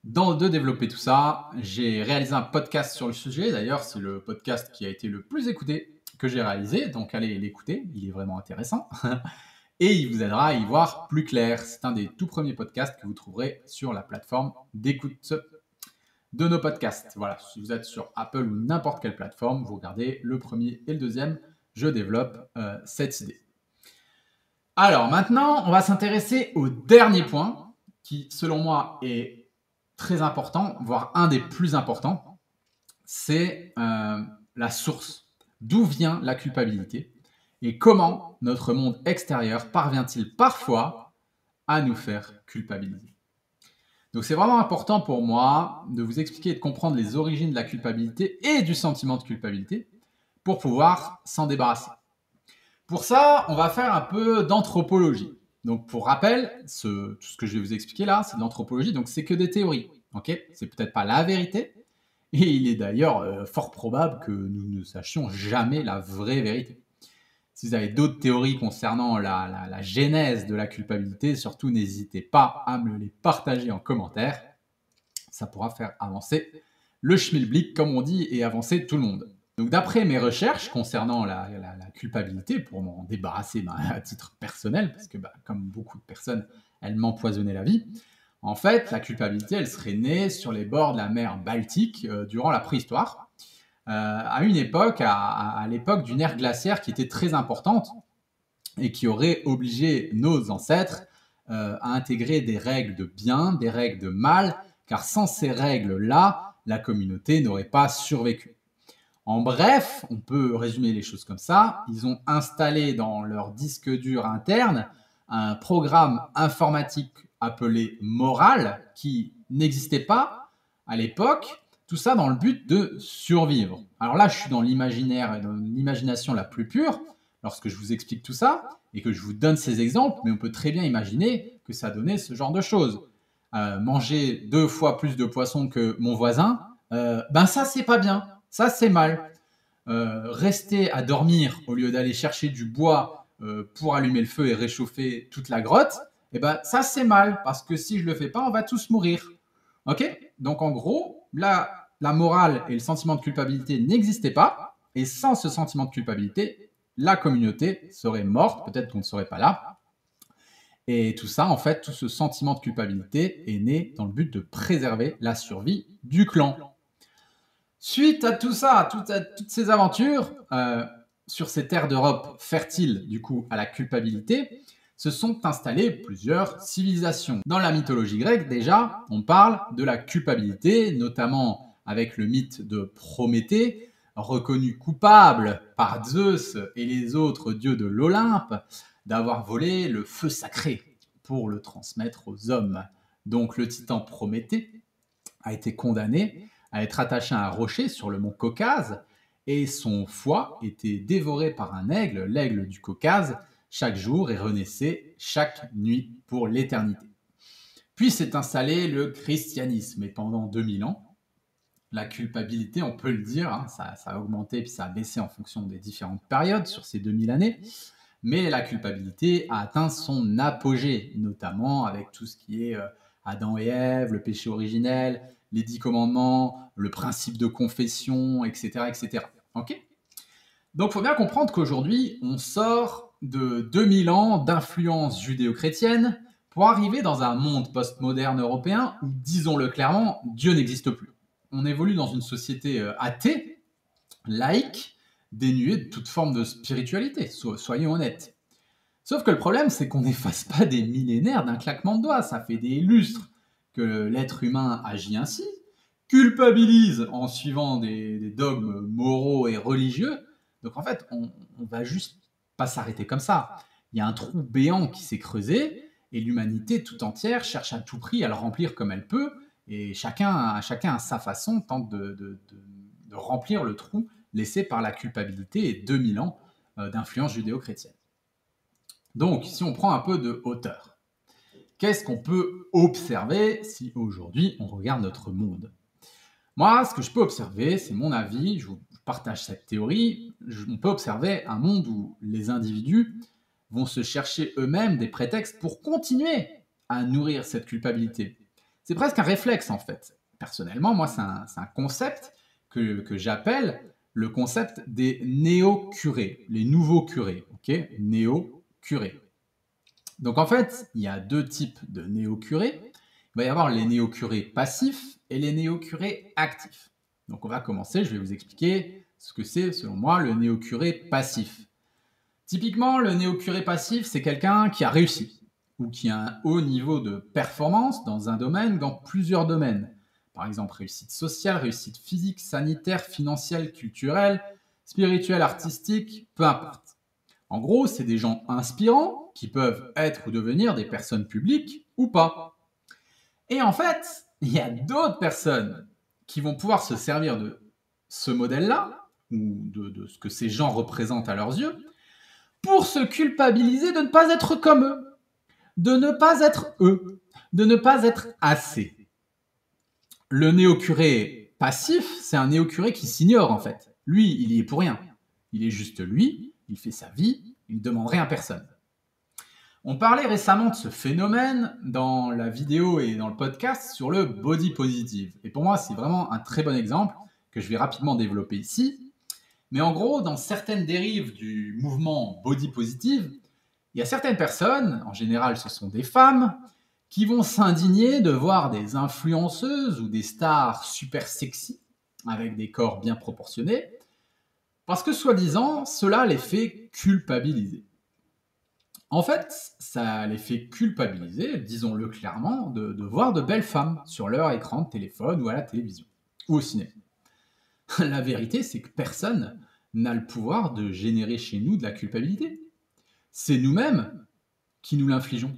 de développer tout ça. J'ai réalisé un podcast sur le sujet, d'ailleurs c'est le podcast qui a été le plus écouté que j'ai réalisé, donc allez l'écouter, il est vraiment intéressant. Et il vous aidera à y voir plus clair. C'est un des tout premiers podcasts que vous trouverez sur la plateforme d'écoute de nos podcasts. Voilà, si vous êtes sur Apple ou n'importe quelle plateforme, vous regardez le premier et le deuxième, je développe cette idée. Alors maintenant, on va s'intéresser au dernier point qui, selon moi, est très important, voire un des plus importants, c'est la source. D'où vient la culpabilité et comment notre monde extérieur parvient-il parfois à nous faire culpabiliser. Donc c'est vraiment important pour moi de vous expliquer et de comprendre les origines de la culpabilité et du sentiment de culpabilité pour pouvoir s'en débarrasser. Pour ça, on va faire un peu d'anthropologie. Donc pour rappel, tout ce que je vais vous expliquer là, c'est de l'anthropologie, donc c'est que des théories. Okay, c'est peut-être pas la vérité, et il est d'ailleurs fort probable que nous ne sachions jamais la vraie vérité. Si vous avez d'autres théories concernant la genèse de la culpabilité, surtout n'hésitez pas à me les partager en commentaire. Ça pourra faire avancer le schmilblick, comme on dit, et avancer tout le monde. Donc d'après mes recherches concernant la culpabilité, pour m'en débarrasser à titre personnel, parce que comme beaucoup de personnes, elle m'empoisonnait la vie, en fait, la culpabilité, elle serait née sur les bords de la mer Baltique durant la préhistoire, à une époque, à l'époque d'une ère glaciaire qui était très importante et qui aurait obligé nos ancêtres à intégrer des règles de bien, des règles de mal, car sans ces règles-là, la communauté n'aurait pas survécu. En bref, on peut résumer les choses comme ça. Ils ont installé dans leur disque dur interne un programme informatique appelé Moral qui n'existait pas à l'époque. Tout ça dans le but de survivre. Alors là, je suis dans l'imaginaire et dans l'imagination la plus pure lorsque je vous explique tout ça et que je vous donne ces exemples, mais on peut très bien imaginer que ça donnait ce genre de choses. Manger 2 fois plus de poissons que mon voisin, ça c'est pas bien, ça c'est mal. Rester à dormir au lieu d'aller chercher du bois pour allumer le feu et réchauffer toute la grotte, ça c'est mal, parce que si je le fais pas, on va tous mourir. Ok? Donc en gros, là, la morale et le sentiment de culpabilité n'existaient pas, et sans ce sentiment de culpabilité, la communauté serait morte, peut-être qu'on ne serait pas là. Et tout ça, en fait, tout ce sentiment de culpabilité est né dans le but de préserver la survie du clan. Suite à tout ça, à toutes ces aventures, sur ces terres d'Europe fertiles, du coup, à la culpabilité, se sont installées plusieurs civilisations. Dans la mythologie grecque, déjà, on parle de la culpabilité, notamment avec le mythe de Prométhée, reconnu coupable par Zeus et les autres dieux de l'Olympe d'avoir volé le feu sacré pour le transmettre aux hommes. Donc le titan Prométhée a été condamné à être attaché à un rocher sur le mont Caucase et son foie était dévoré par un aigle, l'aigle du Caucase, chaque jour et renaissait chaque nuit pour l'éternité. Puis s'est installé le christianisme et pendant 2000 ans, la culpabilité, on peut le dire, ça a augmenté puis ça a baissé en fonction des différentes périodes sur ces 2000 années, mais la culpabilité a atteint son apogée, notamment avec tout ce qui est Adam et Ève, le péché originel, les 10 commandements, le principe de confession, etc. etc. Okay, donc il faut bien comprendre qu'aujourd'hui, on sort de 2000 ans d'influence judéo-chrétienne pour arriver dans un monde postmoderne européen où, disons-le clairement, Dieu n'existe plus. On évolue dans une société athée, laïque, dénuée de toute forme de spiritualité, soyons honnêtes. Sauf que le problème, c'est qu'on n'efface pas des millénaires d'un claquement de doigts. Ça fait des lustres que l'être humain agit ainsi, culpabilise en suivant des dogmes moraux et religieux. Donc en fait, on va juste pas s'arrêter comme ça. Il y a un trou béant qui s'est creusé et l'humanité tout entière cherche à tout prix à le remplir comme elle peut et chacun à sa façon tente de remplir le trou laissé par la culpabilité et 2000 ans d'influence judéo-chrétienne. Donc, si on prend un peu de hauteur, qu'est-ce qu'on peut observer si aujourd'hui on regarde notre monde? Moi, ce que je peux observer, c'est mon avis, je vous partage cette théorie, on peut observer un monde où les individus vont se chercher eux-mêmes des prétextes pour continuer à nourrir cette culpabilité. C'est presque un réflexe en fait. Personnellement, moi, c'est un concept que j'appelle le concept des néo-curés, les nouveaux curés, ok? Néo-curés. Donc en fait, il y a 2 types de néo-curés. Il va y avoir les néo-curés passifs et les néo-curés actifs. Donc on va commencer, je vais vous expliquer ce que c'est selon moi le néo-curé passif. Typiquement, le néo-curé passif, c'est quelqu'un qui a réussi ou qui a un haut niveau de performance dans un domaine, dans plusieurs domaines. Par exemple, réussite sociale, réussite physique, sanitaire, financière, culturelle, spirituelle, artistique, peu importe. En gros, c'est des gens inspirants qui peuvent être ou devenir des personnes publiques ou pas. Et en fait, il y a d'autres personnes qui vont pouvoir se servir de ce modèle-là, ou de ce que ces gens représentent à leurs yeux, pour se culpabiliser de ne pas être comme eux, de ne pas être eux, de ne pas être assez. Le néo-curé passif, c'est un néo-curé qui s'ignore en fait. Lui, il y est pour rien. Il est juste lui, il fait sa vie, il ne demande rien à personne. On parlait récemment de ce phénomène dans la vidéo et dans le podcast sur le body positive. Et pour moi, c'est vraiment un très bon exemple que je vais rapidement développer ici. Mais en gros, dans certaines dérives du mouvement body positive, il y a certaines personnes, en général ce sont des femmes, qui vont s'indigner de voir des influenceuses ou des stars super sexy, avec des corps bien proportionnés, parce que soi-disant, cela les fait culpabiliser. En fait, ça les fait culpabiliser, disons-le clairement, de voir de belles femmes sur leur écran de téléphone ou à la télévision, ou au cinéma. La vérité, c'est que personne n'a le pouvoir de générer chez nous de la culpabilité. C'est nous-mêmes qui nous l'infligeons.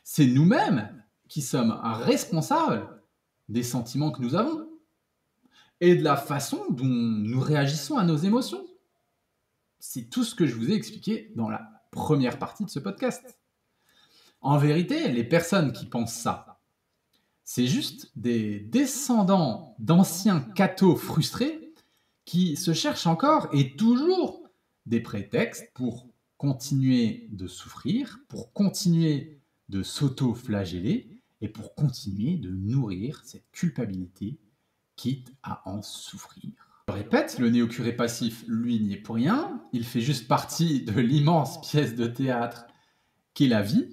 C'est nous-mêmes qui sommes responsables des sentiments que nous avons et de la façon dont nous réagissons à nos émotions. C'est tout ce que je vous ai expliqué dans la première partie de ce podcast. En vérité, les personnes qui pensent ça, c'est juste des descendants d'anciens cathos frustrés qui se cherchent encore et toujours des prétextes pour continuer de souffrir, pour continuer de s'auto-flageller et pour continuer de nourrir cette culpabilité, quitte à en souffrir. Je répète, le néo-curé passif, lui, n'y est pour rien. Il fait juste partie de l'immense pièce de théâtre qu'est la vie.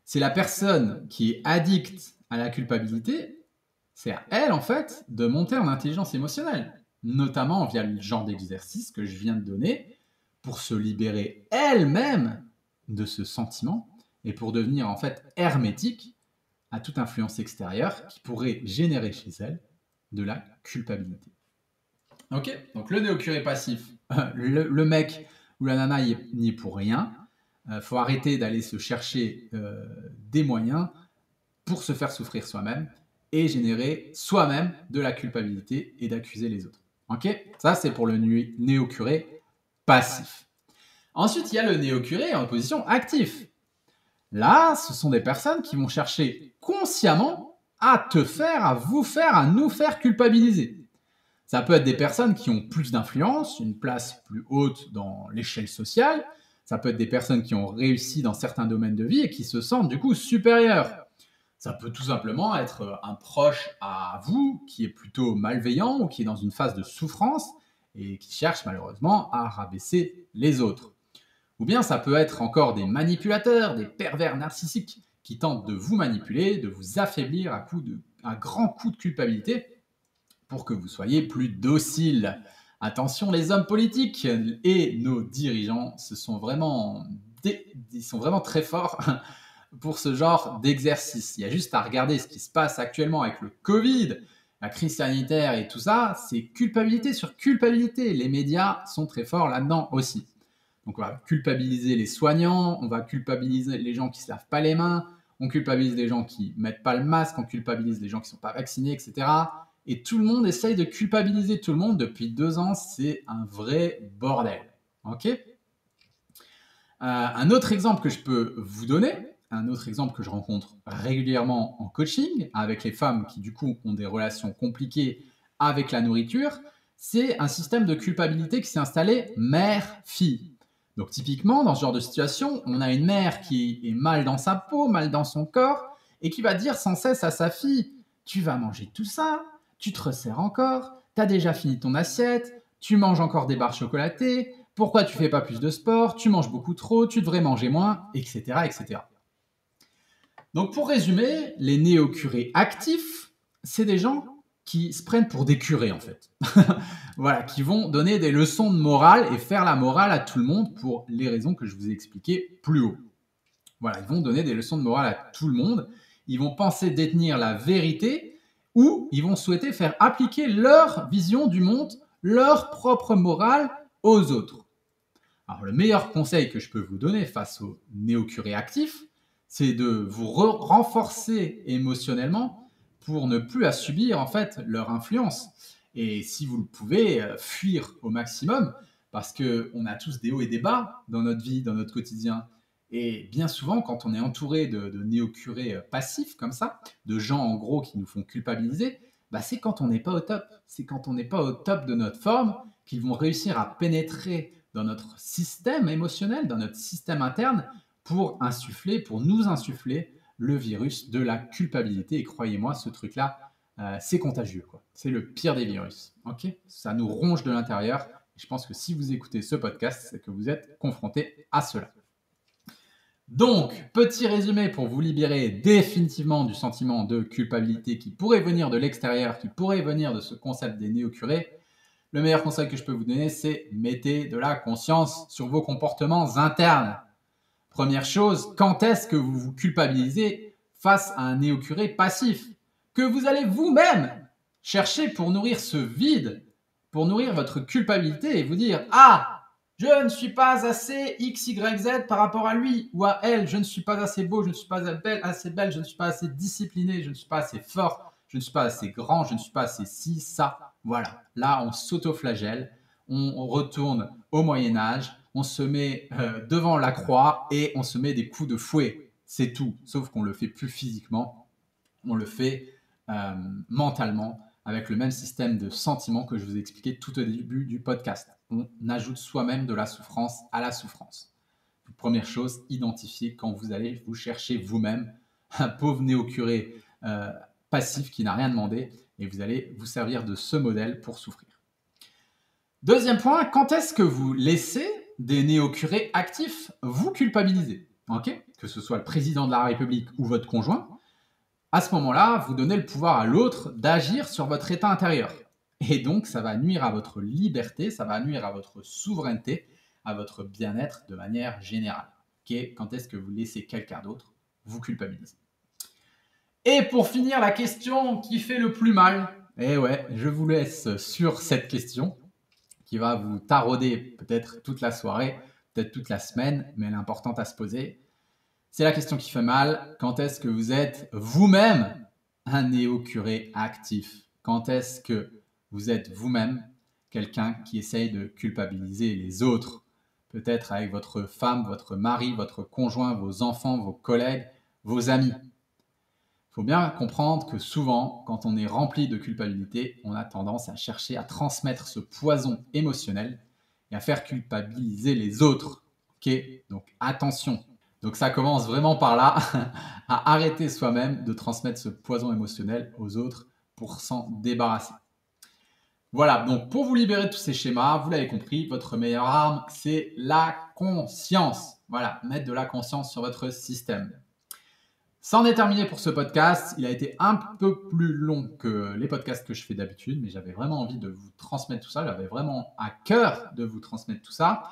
C'est la personne qui est addicte à la culpabilité, c'est à elle, en fait, de monter en intelligence émotionnelle, notamment via le genre d'exercice que je viens de donner, pour se libérer elle-même de ce sentiment et pour devenir, en fait, hermétique à toute influence extérieure qui pourrait générer chez elle de la culpabilité. Ok, donc le néo-curé passif, le mec ou la nana n'y est pour rien. Faut arrêter d'aller se chercher des moyens pour se faire souffrir soi-même et générer soi-même de la culpabilité et d'accuser les autres. Ok, ça c'est pour le néo-curé passif. Ensuite, il y a le néo-curé en position active. Là, ce sont des personnes qui vont chercher consciemment à te faire, à vous faire, à nous faire culpabiliser. Ça peut être des personnes qui ont plus d'influence, une place plus haute dans l'échelle sociale. Ça peut être des personnes qui ont réussi dans certains domaines de vie et qui se sentent du coup supérieures. Ça peut tout simplement être un proche à vous qui est plutôt malveillant ou qui est dans une phase de souffrance et qui cherche malheureusement à rabaisser les autres. Ou bien ça peut être encore des manipulateurs, des pervers narcissiques qui tentent de vous manipuler, de vous affaiblir à grands coups de culpabilité pour que vous soyez plus docile. Attention, les hommes politiques et nos dirigeants, ils sont vraiment très forts pour ce genre d'exercice. Il y a juste à regarder ce qui se passe actuellement avec le Covid, la crise sanitaire et tout ça, c'est culpabilité sur culpabilité. Les médias sont très forts là-dedans aussi. Donc on va culpabiliser les soignants, on va culpabiliser les gens qui ne se lavent pas les mains, on culpabilise les gens qui ne mettent pas le masque, on culpabilise les gens qui ne sont pas vaccinés, etc. Et tout le monde essaye de culpabiliser tout le monde depuis 2 ans. C'est un vrai bordel. Ok ? Un autre exemple que je peux vous donner, un autre exemple que je rencontre régulièrement en coaching avec les femmes qui du coup ont des relations compliquées avec la nourriture, c'est un système de culpabilité qui s'est installé mère-fille. Donc typiquement, dans ce genre de situation, on a une mère qui est mal dans sa peau, mal dans son corps, et qui va dire sans cesse à sa fille « Tu vas manger tout ça, tu te resserres encore, tu as déjà fini ton assiette, tu manges encore des barres chocolatées, pourquoi tu fais pas plus de sport, tu manges beaucoup trop, tu devrais manger moins, etc. etc. » Donc pour résumer, les néo-curés actifs, c'est des gens qui se prennent pour des curés en fait. Voilà, qui vont donner des leçons de morale et faire la morale à tout le monde pour les raisons que je vous ai expliquées plus haut. Voilà, ils vont donner des leçons de morale à tout le monde, ils vont penser détenir la vérité ou ils vont souhaiter faire appliquer leur vision du monde, leur propre morale aux autres. Alors le meilleur conseil que je peux vous donner face aux néo-curés actifs, c'est de vous renforcer émotionnellement pour ne plus à subir en fait leur influence. Et si vous le pouvez, fuir au maximum, parce qu'on a tous des hauts et des bas dans notre vie, dans notre quotidien. Et bien souvent, quand on est entouré de néo-curés passifs comme ça, de gens en gros qui nous font culpabiliser, bah, c'est quand on n'est pas au top. C'est quand on n'est pas au top de notre forme qu'ils vont réussir à pénétrer dans notre système émotionnel, dans notre système interne, pour nous insuffler le virus de la culpabilité. Et croyez-moi, ce truc-là, c'est contagieux, quoi. C'est le pire des virus. Ok, ça nous ronge de l'intérieur. Je pense que si vous écoutez ce podcast, c'est que vous êtes confronté à cela. Donc, petit résumé pour vous libérer définitivement du sentiment de culpabilité qui pourrait venir de l'extérieur, qui pourrait venir de ce concept des néo-curés. Le meilleur conseil que je peux vous donner, c'est mettez de la conscience sur vos comportements internes. Première chose, quand est-ce que vous vous culpabilisez face à un néo-curé passif que vous allez vous-même chercher pour nourrir ce vide, pour nourrir votre culpabilité et vous dire « Ah, je ne suis pas assez X, Y, Z par rapport à lui ou à elle. Je ne suis pas assez beau, je ne suis pas assez belle, je ne suis pas assez discipliné, je ne suis pas assez fort, je ne suis pas assez grand, je ne suis pas assez ci, ça. » Voilà, là on s'auto-flagelle, on retourne au Moyen-Âge, on se met devant la croix et on se met des coups de fouet. C'est tout, sauf qu'on ne le fait plus physiquement, on le fait mentalement avec le même système de sentiments que je vous ai expliqué tout au début du podcast. On ajoute soi-même de la souffrance à la souffrance. Première chose, identifiez quand vous allez vous chercher vous-même un pauvre néo-curé passif qui n'a rien demandé et vous allez vous servir de ce modèle pour souffrir. Deuxième point, quand est-ce que vous laissez des néo-curés actifs vous culpabiliser, okay, que ce soit le président de la République ou votre conjoint, à ce moment-là, vous donnez le pouvoir à l'autre d'agir sur votre état intérieur. Et donc, ça va nuire à votre liberté, ça va nuire à votre souveraineté, à votre bien-être de manière générale. Okay, quand est-ce que vous laissez quelqu'un d'autre vous culpabiliser? Et pour finir, la question qui fait le plus mal. Et ouais, je vous laisse sur cette question qui va vous tarauder peut-être toute la soirée, peut-être toute la semaine, mais elle est importante à se poser. C'est la question qui fait mal. Quand est-ce que vous êtes vous-même un néo-curé actif? Quand est-ce que vous êtes vous-même quelqu'un qui essaye de culpabiliser les autres? Peut-être avec votre femme, votre mari, votre conjoint, vos enfants, vos collègues, vos amis. Il faut bien comprendre que souvent, quand on est rempli de culpabilité, on a tendance à chercher à transmettre ce poison émotionnel et à faire culpabiliser les autres. Okay, donc attention. Donc ça commence vraiment par là, à arrêter soi-même de transmettre ce poison émotionnel aux autres pour s'en débarrasser. Voilà, donc pour vous libérer de tous ces schémas, vous l'avez compris, votre meilleure arme, c'est la conscience. Voilà, mettre de la conscience sur votre système. C'en est terminé pour ce podcast. Il a été un peu plus long que les podcasts que je fais d'habitude, mais j'avais vraiment envie de vous transmettre tout ça. J'avais vraiment à cœur de vous transmettre tout ça.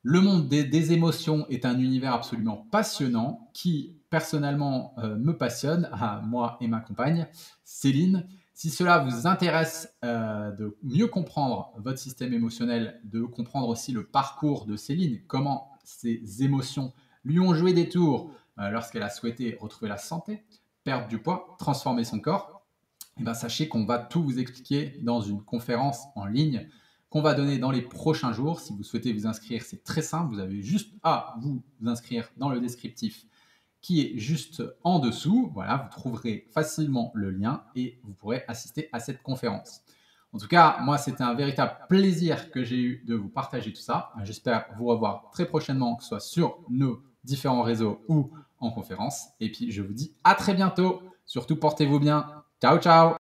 Le monde des émotions est un univers absolument passionnant qui, personnellement, me passionne, à moi et ma compagne, Céline. Si cela vous intéresse de mieux comprendre votre système émotionnel, de comprendre aussi le parcours de Céline, comment ces émotions lui ont joué des tours lorsqu'elle a souhaité retrouver la santé, perdre du poids, transformer son corps, et bien sachez qu'on va tout vous expliquer dans une conférence en ligne qu'on va donner dans les prochains jours. Si vous souhaitez vous inscrire, c'est très simple. Vous avez juste à vous inscrire dans le descriptif qui est juste en dessous. Voilà, vous trouverez facilement le lien et vous pourrez assister à cette conférence. En tout cas, moi, c'était un véritable plaisir que j'ai eu de vous partager tout ça. J'espère vous revoir très prochainement, que ce soit sur nos différents réseaux ou en conférence. Et puis, je vous dis à très bientôt. Surtout, portez-vous bien. Ciao, ciao!